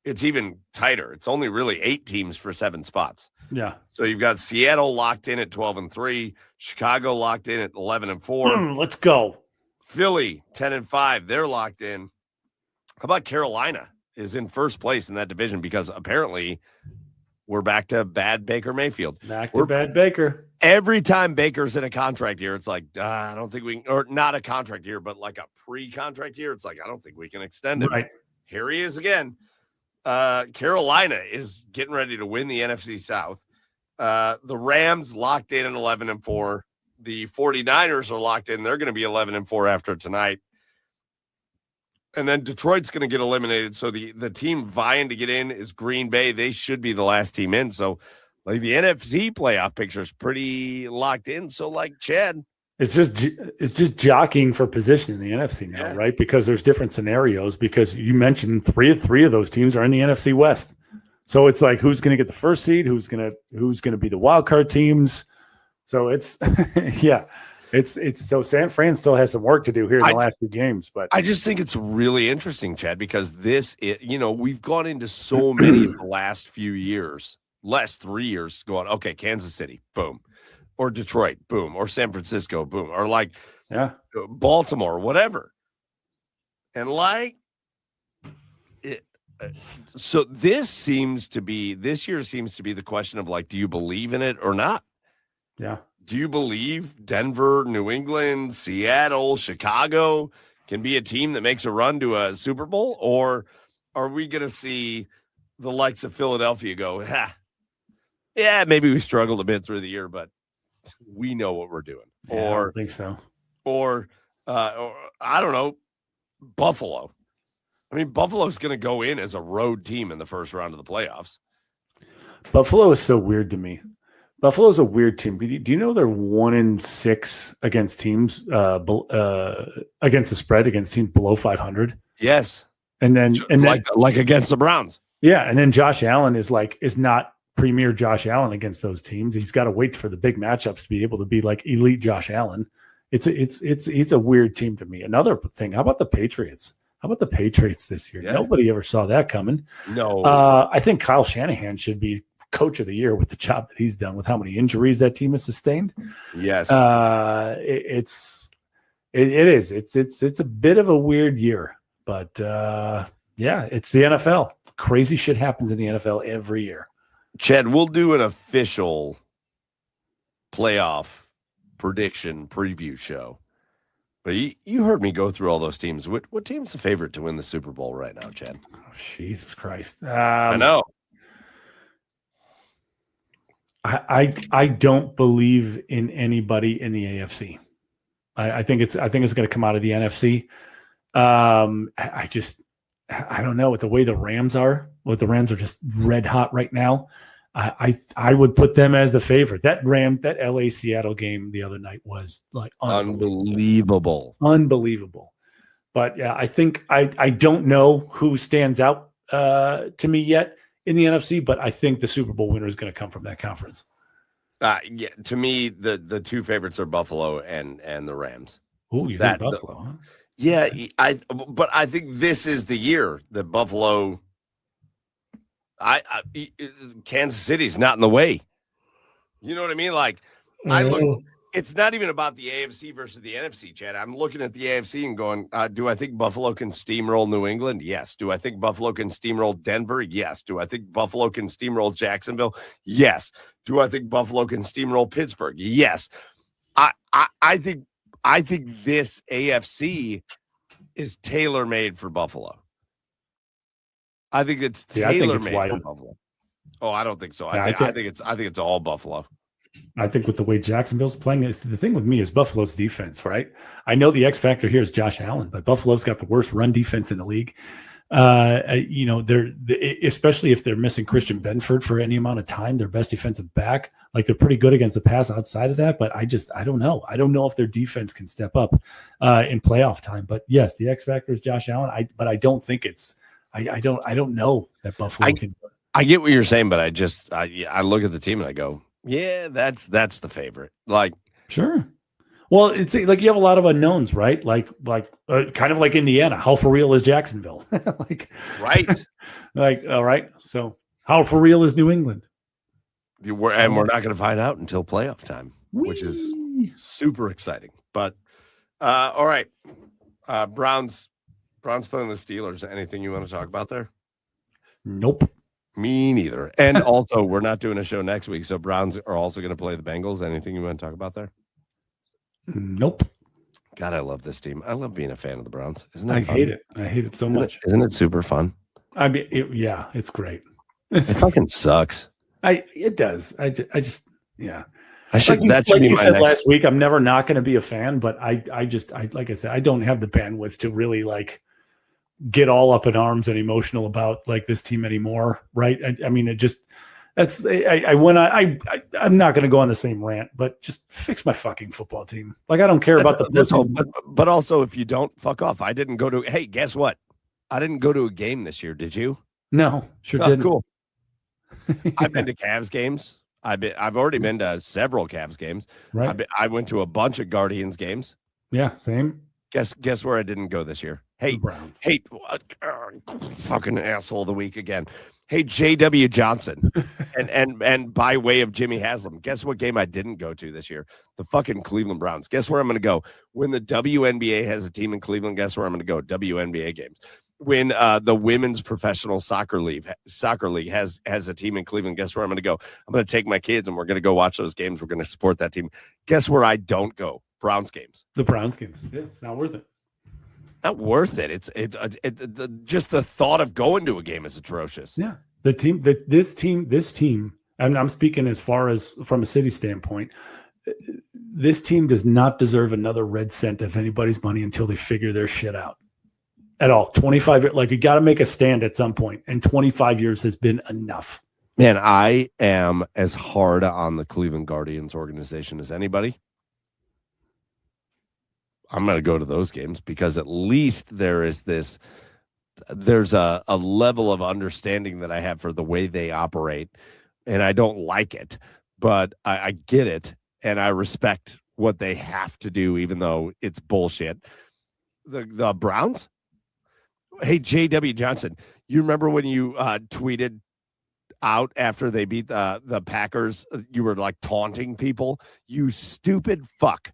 it's even tighter. It's only really 8 teams for 7 spots.
Yeah.
So you've got Seattle locked in at 12-3, Chicago locked in at 11-4.
Let's go.
Philly 10-5. They're locked in. How about Carolina is in first place in that division because apparently we're back to bad Baker Mayfield.
Back to bad Baker.
Every time Baker's in a contract year, it's like, I don't think we can, or not a contract year, but like a pre-contract year. It's like, I don't think we can extend it.
Right.
Here he is again. Carolina is getting ready to win the NFC South. The Rams locked in at 11-4. The 49ers are locked in. They're going to be 11-4 after tonight. And then Detroit's going to get eliminated. So the team vying to get in is Green Bay. They should be the last team in. So like the NFC playoff picture is pretty locked in. So like Chad,
it's just jockeying for position in the NFC now, right? Because there's different scenarios. Because you mentioned three of those teams are in the NFC West. So it's like who's going to get the first seed, who's going to be the wild card teams. So it's yeah. It's so San Fran still has some work to do here in the last 2 games, but
I just think it's really interesting, Chad, because we've gone into so many of the last few years, last 3 years going, okay, Kansas City, boom, or Detroit, boom, or San Francisco, boom, or like Baltimore, whatever. And like it, so this year seems to be the question of like, do you believe in it or not?
Yeah.
Do you believe Denver, New England, Seattle, Chicago can be a team that makes a run to a Super Bowl? Or are we going to see the likes of Philadelphia go, yeah, maybe we struggled a bit through the year, but we know what we're doing.
Yeah, I don't think so.
Or I don't know, Buffalo. I mean, Buffalo's going to go in as a road team in the first round of the playoffs.
Buffalo is so weird to me. Buffalo's a weird team. Do you know they're 1-6 against teams against the spread against teams below 500?
Yes.
And then
like against the Browns.
Yeah, and then Josh Allen is not premier Josh Allen against those teams. He's got to wait for the big matchups to be able to be like elite Josh Allen. It's a weird team to me. Another thing, how about the Patriots? How about the Patriots this year? Yeah. Nobody ever saw that coming.
No.
I think Kyle Shanahan should be coach of the year with the job that he's done with how many injuries that team has sustained.
Yes.
It's a bit of a weird year, but yeah, it's the NFL. Crazy shit happens in the NFL every year.
Chad, we'll do an official playoff prediction preview show. But you heard me go through all those teams. What team's the favorite to win the Super Bowl right now, Chad?
Oh, Jesus Christ.
I know.
I don't believe in anybody in the AFC. I think it's going to come out of the NFC. I don't know, with the way the Rams are. The Rams are just red hot right now. I would put them as the favorite. That LA Seattle game the other night was like unbelievable. But yeah, I think I don't know who stands out to me yet in the NFC, but I think the Super Bowl winner is going to come from that conference.
Yeah, to me, the two favorites are Buffalo and the Rams.
Oh, you think Buffalo, huh?
Yeah, but I think this is the year that Buffalo. Kansas City's not in the way. You know what I mean? Like, it's not even about the AFC versus the NFC, Chad. I'm looking at the AFC and going, do I think Buffalo can steamroll New England? Yes. Do I think Buffalo can steamroll Denver? Yes. Do I think Buffalo can steamroll Jacksonville? Yes. Do I think Buffalo can steamroll Pittsburgh? Yes. I think this AFC is tailor-made for Buffalo. I think it's tailor-made for Buffalo. Oh, I don't think so. I think it's all Buffalo.
I think with the way Jacksonville's playing, the thing with me is Buffalo's defense, right? I know the X factor here is Josh Allen, but Buffalo's got the worst run defense in the league. They're especially if they're missing Christian Benford for any amount of time, their best defensive back. Like, they're pretty good against the pass outside of that, but I don't know. I don't know if their defense can step up in playoff time. But yes, the X factor is Josh Allen. But I don't think it's. I don't know that Buffalo can.
I get what you're saying, but I look at the team and I go, yeah, that's the favorite. Like,
sure. Well, it's like you have a lot of unknowns, right? Like kind of like Indiana. How for real is Jacksonville?
Right.
Like, all right. So how for real is New England?
We're not going to find out until playoff time, which is super exciting. But all right, Browns playing the Steelers. Anything you want to talk about there?
Nope.
Me neither. And also, we're not doing a show next week, so Browns are also going to play the Bengals. Anything you want to talk about there?
Nope.
God, I love this team. I love being a fan of the Browns. Isn't it
I
fun?
hate it. I hate it so much.
Isn't it super fun?
I mean, yeah, it's great.
It fucking sucks.
It does. I just yeah.
I should.
Like you said last week, I'm never not going to be a fan, but I like I said, I don't have the bandwidth to really like get all up in arms and emotional about like this team anymore, right? I mean, it just that's I'm not going to go on the same rant, but just fix my fucking football team. Like, I don't care about the
but also, if you don't, fuck off. I didn't go to. Hey, guess what? I didn't go to a game this year. Did you?
No, sure didn't.
Cool. Yeah. I've been to Cavs games. I've already been to several Cavs games.
Right.
I went to a bunch of Guardians games.
Yeah, same.
Guess where I didn't go this year? Hey, fucking asshole of the week again. Hey, J.W. Johnson, and by way of Jimmy Haslam, guess what game I didn't go to this year? The fucking Cleveland Browns. Guess where I'm going to go? When the WNBA has a team in Cleveland, guess where I'm going to go? WNBA games. When the women's professional soccer league has a team in Cleveland, guess where I'm going to go? I'm going to take my kids and we're going to go watch those games. We're going to support that team. Guess where I don't go? Browns games.
The Browns games. It's not worth it.
Not worth it. It's just the thought of going to a game is atrocious.
Yeah, this team, and I'm speaking as far as from a city standpoint. This team does not deserve another red cent of anybody's money until they figure their shit out. At all. 25, like, you got to make a stand at some point, and 25 years has been enough.
Man, I am as hard on the Cleveland Guardians organization as anybody. I'm going to go to those games because at least there's a level of understanding that I have for the way they operate, and I don't like it, but I get it, and I respect what they have to do, even though it's bullshit. The Browns? Hey, J.W. Johnson, you remember when you tweeted out after they beat the Packers? You were like taunting people. You stupid fuck.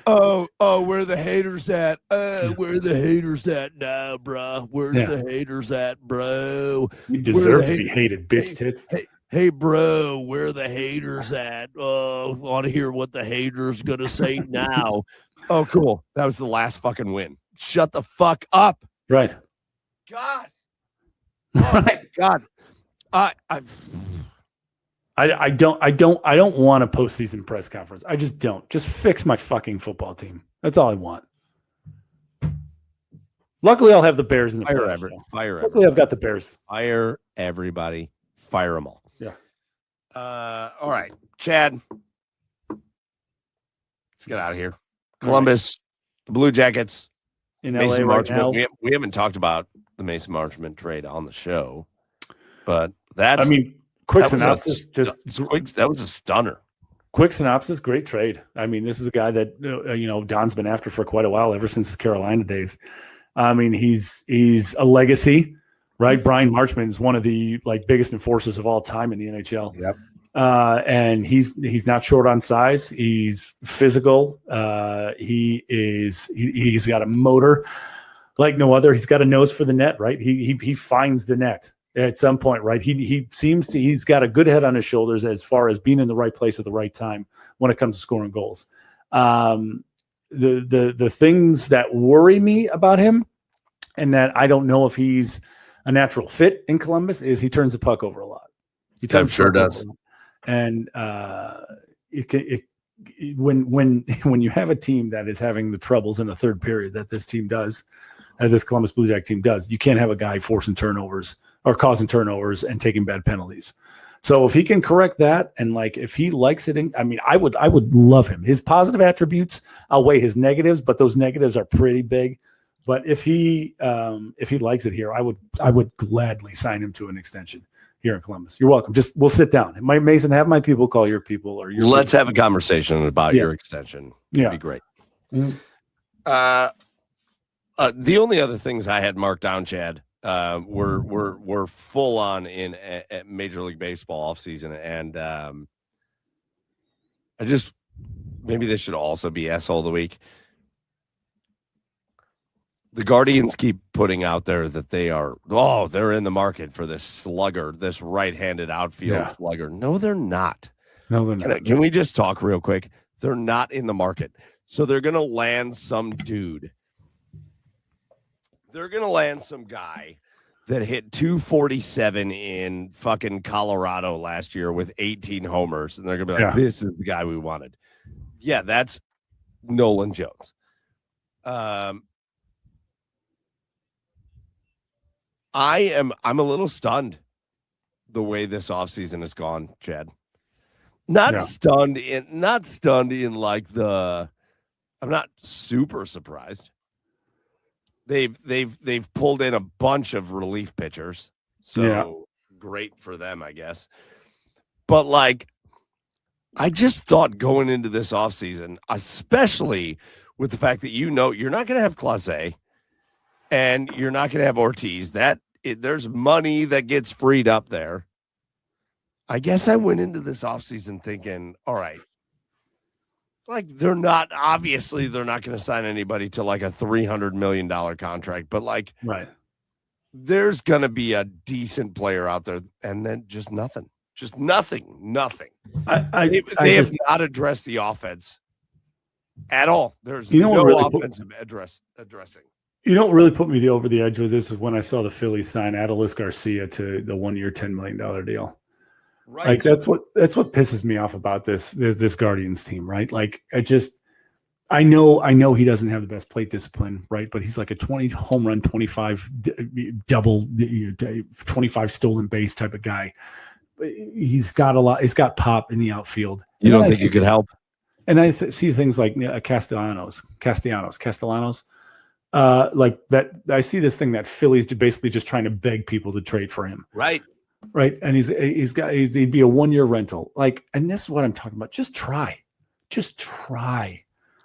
Oh, where the haters at? Where the haters at now, bro? Where's the haters at, bro?
You deserve to be hated, bitch tits.
Hey, bro, where the haters at? Oh, want to hear what the haters gonna say now? Oh, cool. That was the last fucking win. Shut the fuck up.
Right.
God. Oh, my God.
I don't want a postseason press conference. I just don't. Just fix my fucking football team. That's all I want. Luckily, I'll have the Bears in the playoffs. Luckily, I've got the Bears.
Fire everybody. Fire them all.
Yeah.
All right, Chad. Let's get out of here. Columbus, the Blue Jackets,
in
Mason
LA right
Marchment.
now.
We haven't talked about the Mason Marchment trade on the show, but that's.
Quick synopsis.
That was a stunner.
Quick synopsis. Great trade. I mean, this is a guy that Don's been after for quite a while, ever since the Carolina days. I mean, he's a legacy, right? Brian Marchment is one of the biggest enforcers of all time in the NHL.
Yep.
And he's not short on size. He's physical. He's got a motor like no other. He's got a nose for the net, right? He finds the net at some point, right? He's got a good head on his shoulders as far as being in the right place at the right time when it comes to scoring goals. The things that worry me about him, and that I don't know if he's a natural fit in Columbus, is he turns the puck over a lot.
He sure does.
And when you have a team that is having the troubles in the third period that this team does, as this Columbus Blue Jacket team does, you can't have a guy forcing turnovers or causing turnovers and taking bad penalties. So if he can correct that, and if he likes it, I would love him. His positive attributes outweigh his negatives, but those negatives are pretty big. But if he likes it here, I would gladly sign him to an extension here in Columbus. You're welcome. We'll sit down. Mason, have my people call your people, or your.
Let's have a conversation about your extension. It'd be great.
Mm-hmm.
The only other things I had marked down, Chad, were full on in at Major League Baseball offseason, and maybe this should also be asshole of the week. The Guardians keep putting out there that they're in the market for this slugger, this right-handed outfield slugger. No, they're not.
No, they're not.
Can we just talk real quick? They're not in the market. So they're going to land some dude. They're going to land some guy that hit 247 in fucking Colorado last year with 18 homers. And they're going to be like, this is the guy we wanted. Yeah, that's Nolan Jones. I'm a little stunned the way this offseason has gone, Chad. Not stunned in I'm not super surprised. They've pulled in a bunch of relief pitchers. So great for them, I guess. But I just thought going into this offseason, especially with the fact that you're not going to have Clase, and you're not going to have Ortiz. There's money that gets freed up there. I guess I went into this offseason thinking, all right, they're not going to sign anybody to a $300 million contract, but
right.
There's going to be a decent player out there, and then just nothing. Just nothing. They have not addressed the offense at all. There's no offensive addressing.
You know what really put me over the edge with this is when I saw the Phillies sign Adolis Garcia to the 1-year, $10 million deal.
Right.
That's what pisses me off about this Guardians team, right? I know he doesn't have the best plate discipline, right? But he's like a 20 home run, 25 double, 25 stolen base type of guy. He's got a lot. He's got pop in the outfield.
You don't think you could help?
And I see things like Castellanos, like that. I see this thing that Philly's basically just trying to beg people to trade for him.
Right.
And he'd be a 1-year rental. Like, and this is what I'm talking about. Just try.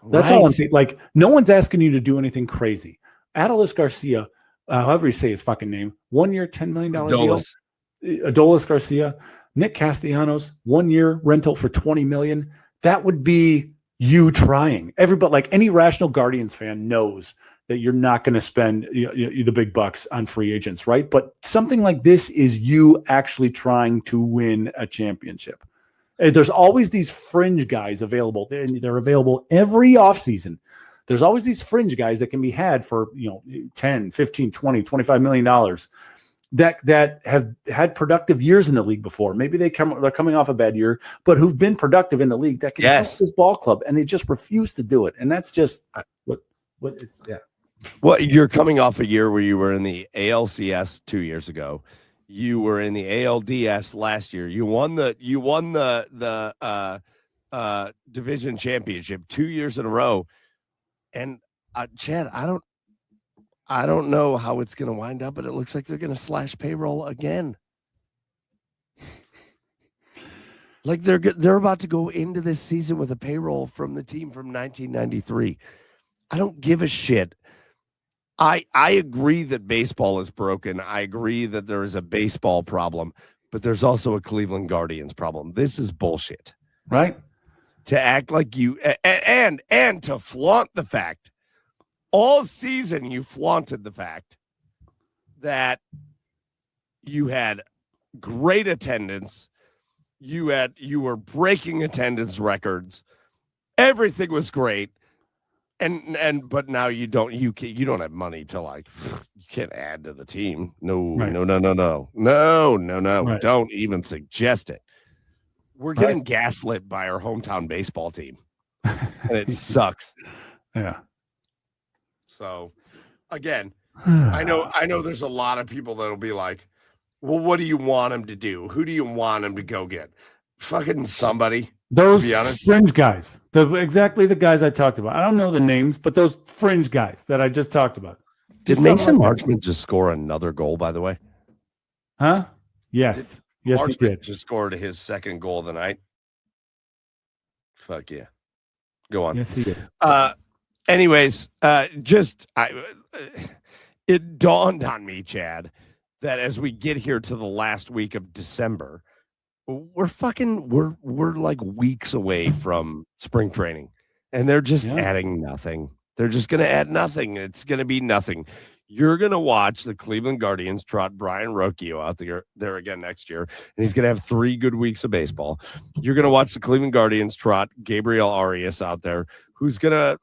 That's all I'm saying. Like, no one's asking you to do anything crazy. Adolis Garcia, however you say his fucking name, 1 year, $10 million deal. Adolis Garcia, Nick Castellanos, 1 year rental for $20 million. That would be you trying. Everybody, like any rational Guardians fan, knows that you're not going to spend the big bucks on free agents, right? But something like this is you actually trying to win a championship. There's always these fringe guys available, and they're available every offseason. There's always these fringe guys that can be had for 10, 15, 20, $25 million that have had productive years in the league before. Maybe they're coming off a bad year, but who've been productive in the league that can help this ball club, and they just refuse to do it. And that's just what it's. Yeah.
Well, you're coming off a year where you were in the ALCS 2 years ago. You were in the ALDS last year. You won the division championship 2 years in a row. And Chad, I don't know how it's going to wind up, but it looks like they're going to slash payroll again. Like they're about to go into this season with a payroll from the team from 1993. I don't give a shit. I agree that baseball is broken. I agree that there is a baseball problem, but there's also a Cleveland Guardians problem. This is bullshit.
Right?
To act like you and to flaunt the fact. All season you flaunted the fact that you had great attendance. You were breaking attendance records. Everything was great. But now you don't have money to you can't add to the team. No. Right. Don't even suggest it. We're getting gaslit by our hometown baseball team, and it sucks.
Yeah.
So, again, I know there's a lot of people that'll be like, "Well, what do you want him to do? Who do you want him to go get? Fucking somebody."
Those fringe guys, exactly the guys I talked about. I don't know the names, but those fringe guys that I just talked about.
Did Mason Marchman just score another goal, by the way?
Huh? Yes. Yes, he did.
Just scored his second goal of the night. Fuck yeah. Go on.
Yes, he did.
Anyways, it dawned on me, Chad, that as we get here to the last week of December, we're like weeks away from spring training, and they're just adding nothing. They're just going to add nothing. It's going to be nothing. You're going to watch the Cleveland Guardians trot Brian Rocchio out there again next year, and he's going to have 3 good weeks of baseball. You're going to watch the Cleveland Guardians trot Gabriel Arias out there, who's going to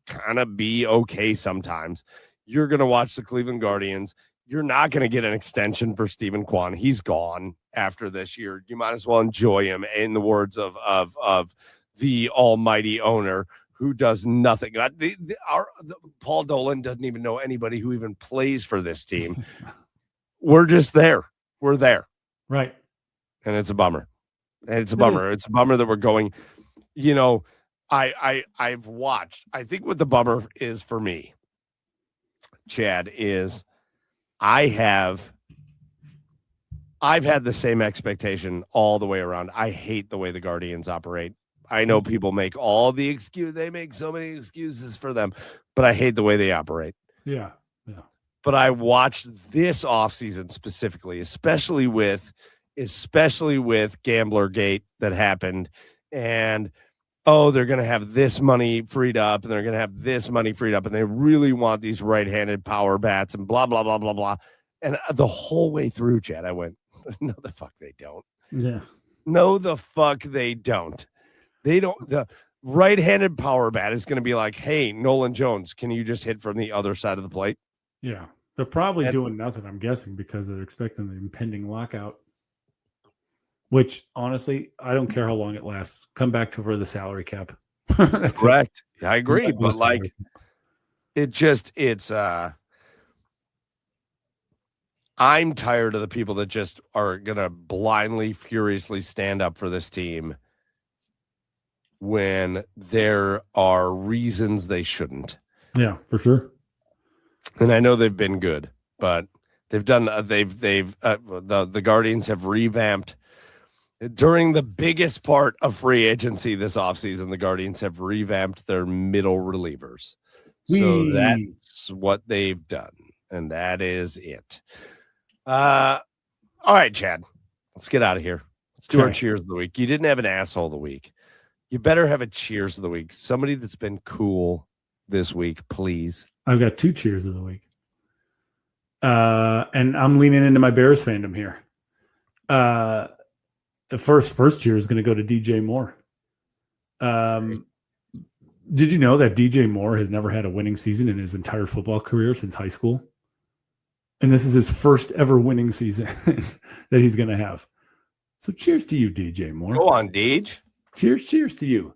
kind of be okay sometimes. You're going to watch the Cleveland Guardians. You're not going to get an extension for Stephen Kwan. He's gone after this year. You might as well enjoy him, in the words of the almighty owner, who does nothing. Paul Dolan doesn't even know anybody who even plays for this team. We're just there. We're there.
Right.
And it's a bummer. It's a bummer that we're going, I've watched. I think what the bummer is for me, Chad, is I've had the same expectation all the way around. I hate the way the Guardians operate. I know people make all the excuses. They make so many excuses for them, but I hate the way they operate.
Yeah. Yeah.
But I watched this offseason specifically, especially with Gamblergate that happened. And, they're going to have this money freed up, and they're going to have this money freed up, and they really want these right-handed power bats and blah, blah, blah, blah, blah. And the whole way through, Chad, I went, no, the fuck they don't.
Yeah.
No, the fuck they don't. They don't. The right-handed power bat is going to be like, hey, Nolan Jones, can you just hit from the other side of the plate?
Yeah. They're probably doing nothing, I'm guessing, because they're expecting the impending lockout, which, honestly, I don't care how long it lasts. Come back to for the salary cap.
Correct. I agree. But like, I'm tired of the people that just are going to blindly, furiously stand up for this team when there are reasons they shouldn't.
Yeah, for sure.
And I know they've been good, but they've done, the Guardians have revamped during the biggest part of free agency this offseason. The Guardians have revamped their middle relievers. So that's what they've done. And that is it. All right, Chad, let's get out of here. Let's do our cheers of the week. You didn't have an asshole of the week. You better have a cheers of the week. Somebody that's been cool this week, please.
I've got 2 cheers of the week. And I'm leaning into my Bears fandom here. The first cheer is going to go to DJ Moore. Did you know that DJ Moore has never had a winning season in his entire football career since high school? And this is his first ever winning season that he's going to have. So cheers to you, DJ Moore.
Go on, Deej.
Cheers to you.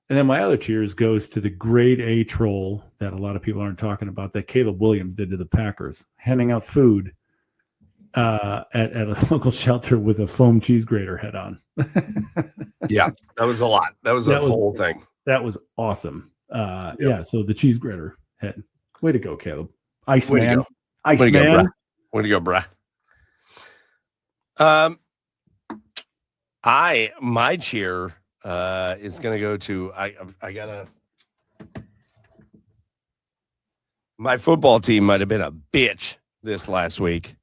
And then my other cheers goes to the grade A troll that a lot of people aren't talking about that Caleb Williams did to the Packers, handing out food at a local shelter with a foam cheese grater head on.
Yeah, that was a lot. That was a whole thing.
That was awesome. Yeah, so the cheese grater head. Way to go, Caleb. Iceman. Iceman.
Way to go, bruh. My cheer is going to go to my football team might have been a bitch this last week,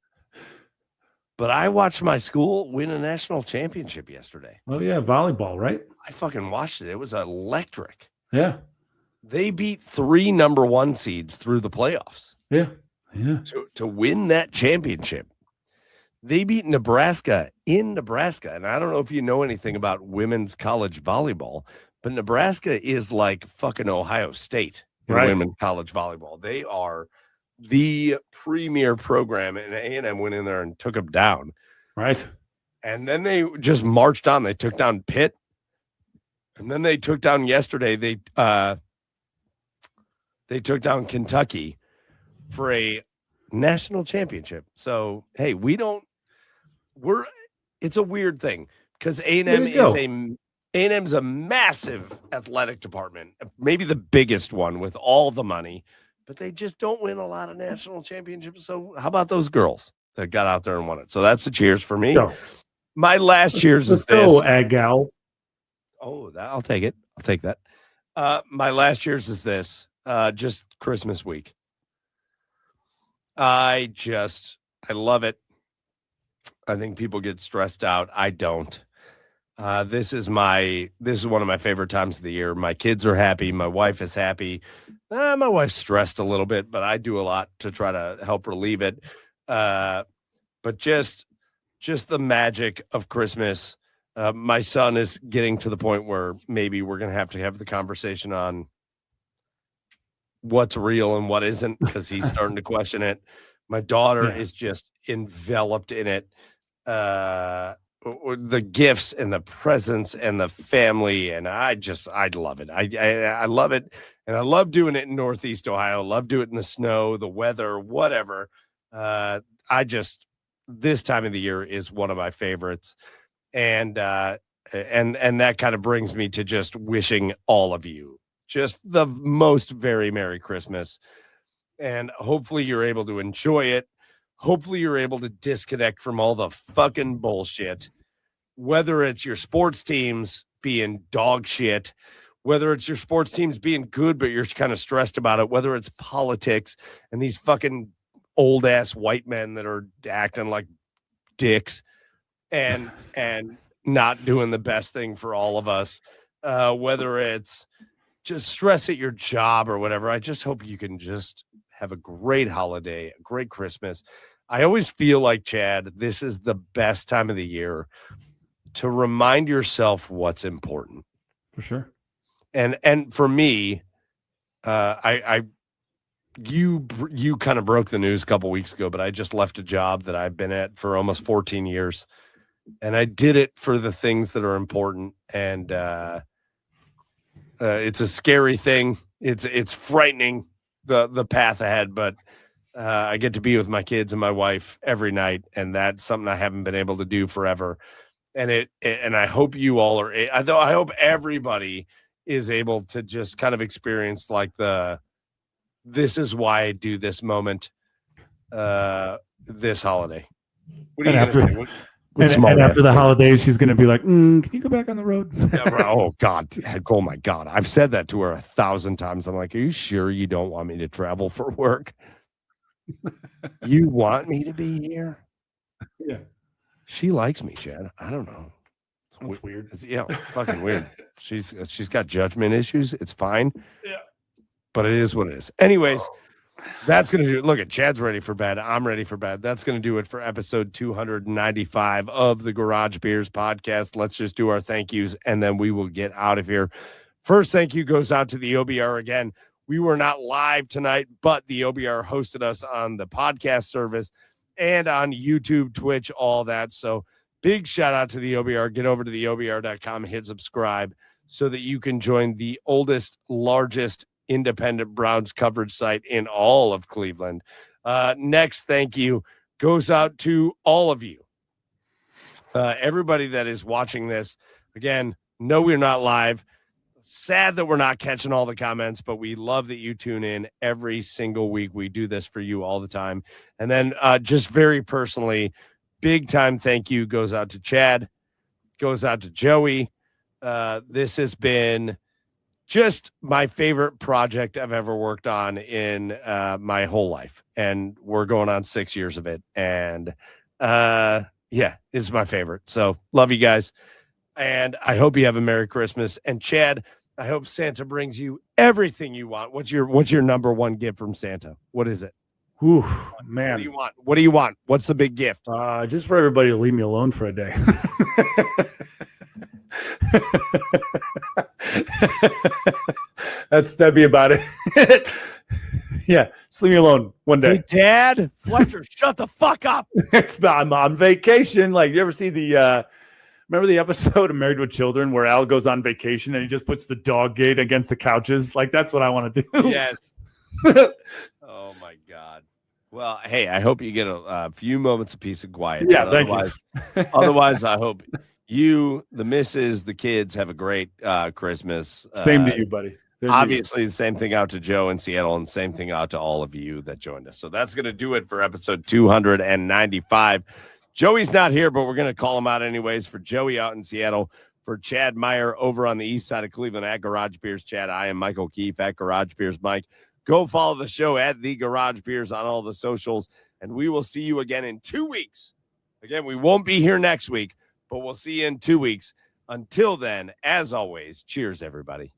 but I watched my school win a national championship yesterday.
Oh yeah, volleyball, right?
I fucking watched it. It was electric.
Yeah.
They beat 3 number 1 seeds through the playoffs.
Yeah.
To win that championship. They beat Nebraska in Nebraska. And I don't know if you know anything about women's college volleyball, but Nebraska is like fucking Ohio State in women's college volleyball. They are the premier program, and A&M went in there and took them down.
Right.
And then they just marched on. They took down Pitt. And then they took down yesterday. They took down Kentucky for a national championship. So, hey, it's a weird thing because A&M's a massive athletic department, maybe the biggest one with all the money, but they just don't win a lot of national championships. So how about those girls that got out there and won it? So that's the cheers for me.
Go.
My last cheers is this.
Go, Ag Gals.
Oh, I'll take it. I'll take that. My last cheers is this. Just Christmas week. I love it. I think people get stressed out. I don't. This is one of my favorite times of the year. My kids are happy. My wife is happy. My wife's stressed a little bit, but I do a lot to try to help relieve it. But just the magic of Christmas. My son is getting to the point where maybe we're going to have the conversation on what's real and what isn't, because he's starting to question it. My daughter is just enveloped in it. The gifts and the presents and the family, and I love it. I love it, and I love doing it in Northeast Ohio. Love doing it in the snow, the weather, whatever. This time of the year is one of my favorites, and that kind of brings me to just wishing all of you just the most very Merry Christmas, and hopefully you're able to enjoy it. Hopefully you're able to disconnect from all the fucking bullshit, whether it's your sports teams being dog shit, whether it's your sports teams being good, but you're kind of stressed about it, whether it's politics and these fucking old ass white men that are acting like dicks and not doing the best thing for all of us, whether it's just stress at your job or whatever. I just hope you can just have a great holiday, a great Christmas. I always feel like, Chad, this is the best time of the year to remind yourself what's important.
For sure.
And for me, you kind of broke the news a couple weeks ago, but I just left a job that I've been at for almost 14 years, and I did it for the things that are important. And It's a scary thing. It's frightening, the path ahead, but I get to be with my kids and my wife every night, and that's something I haven't been able to do forever. And I hope you all are. I hope everybody is able to just kind of experience like this is why I do this moment, this holiday. What are
And
you
after,
gonna do?
and after the holidays, she's going to be like, can you go back on the road?
Oh, God. Oh, my God. I've said that to her 1,000 times. I'm like, are you sure you don't want me to travel for work? You want me to be here?
Yeah.
She likes me, Chad. I don't know.
That's weird.
Yeah, fucking weird. She's got judgment issues. It's fine.
Yeah.
But it is what it is. Anyways, that's going to do it. Look at Chad's ready for bed. I'm ready for bed. That's going to do it for episode 295 of the Garage Beers podcast. Let's just do our thank yous, and then we will get out of here. First thank you goes out to the OBR again. We were not live tonight, but the OBR hosted us on the podcast service and on YouTube, Twitch, all that. So big shout out to the OBR. Get over to the OBR.com, hit subscribe so that you can join the oldest, largest independent Browns coverage site in all of Cleveland. Next thank you goes out to all of you. Everybody that is watching this. Again, no, we're not live. Sad that we're not catching all the comments, but we love that you tune in every single week. We do this for you all the time. And then just very personally, big time thank you goes out to Chad, goes out to Joey. This has been just my favorite project I've ever worked on in my whole life. And we're going on 6 years of it. And yeah, it's my favorite. So love you guys. And I hope you have a Merry Christmas. And Chad, I hope Santa brings you everything you want. What's your number one gift from Santa? What is it?
Ooh, man.
What do you want? What do you want? What's the big gift?
Just for everybody to leave me alone for a day. That'd be about it. Yeah, just leave me alone one day.
Hey, Dad, Fletcher, shut the fuck up.
I'm on vacation. Like, you ever see remember the episode of Married with Children where Al goes on vacation and he just puts the dog gate against the couches? Like, that's what I want to do.
Yes. Oh my God. Well, hey, I hope you get a few moments of peace and quiet.
Yeah, thank you.
Otherwise, I hope you, the missus, the kids have a great Christmas.
Same to you, buddy.
Obviously, the same thing out to Joe in Seattle, and same thing out to all of you that joined us. So that's going to do it for episode 295. Joey's not here, but we're going to call him out anyways. For Joey out in Seattle, for Chad Meyer over on the east side of Cleveland at Garage Beers Chad, I am Michael Keefe at Garage Beers Mike. Go follow the show at the Garage Beers on all the socials, and we will see you again in 2 weeks. Again, we won't be here next week, but we'll see you in 2 weeks. Until then, as always, cheers, everybody.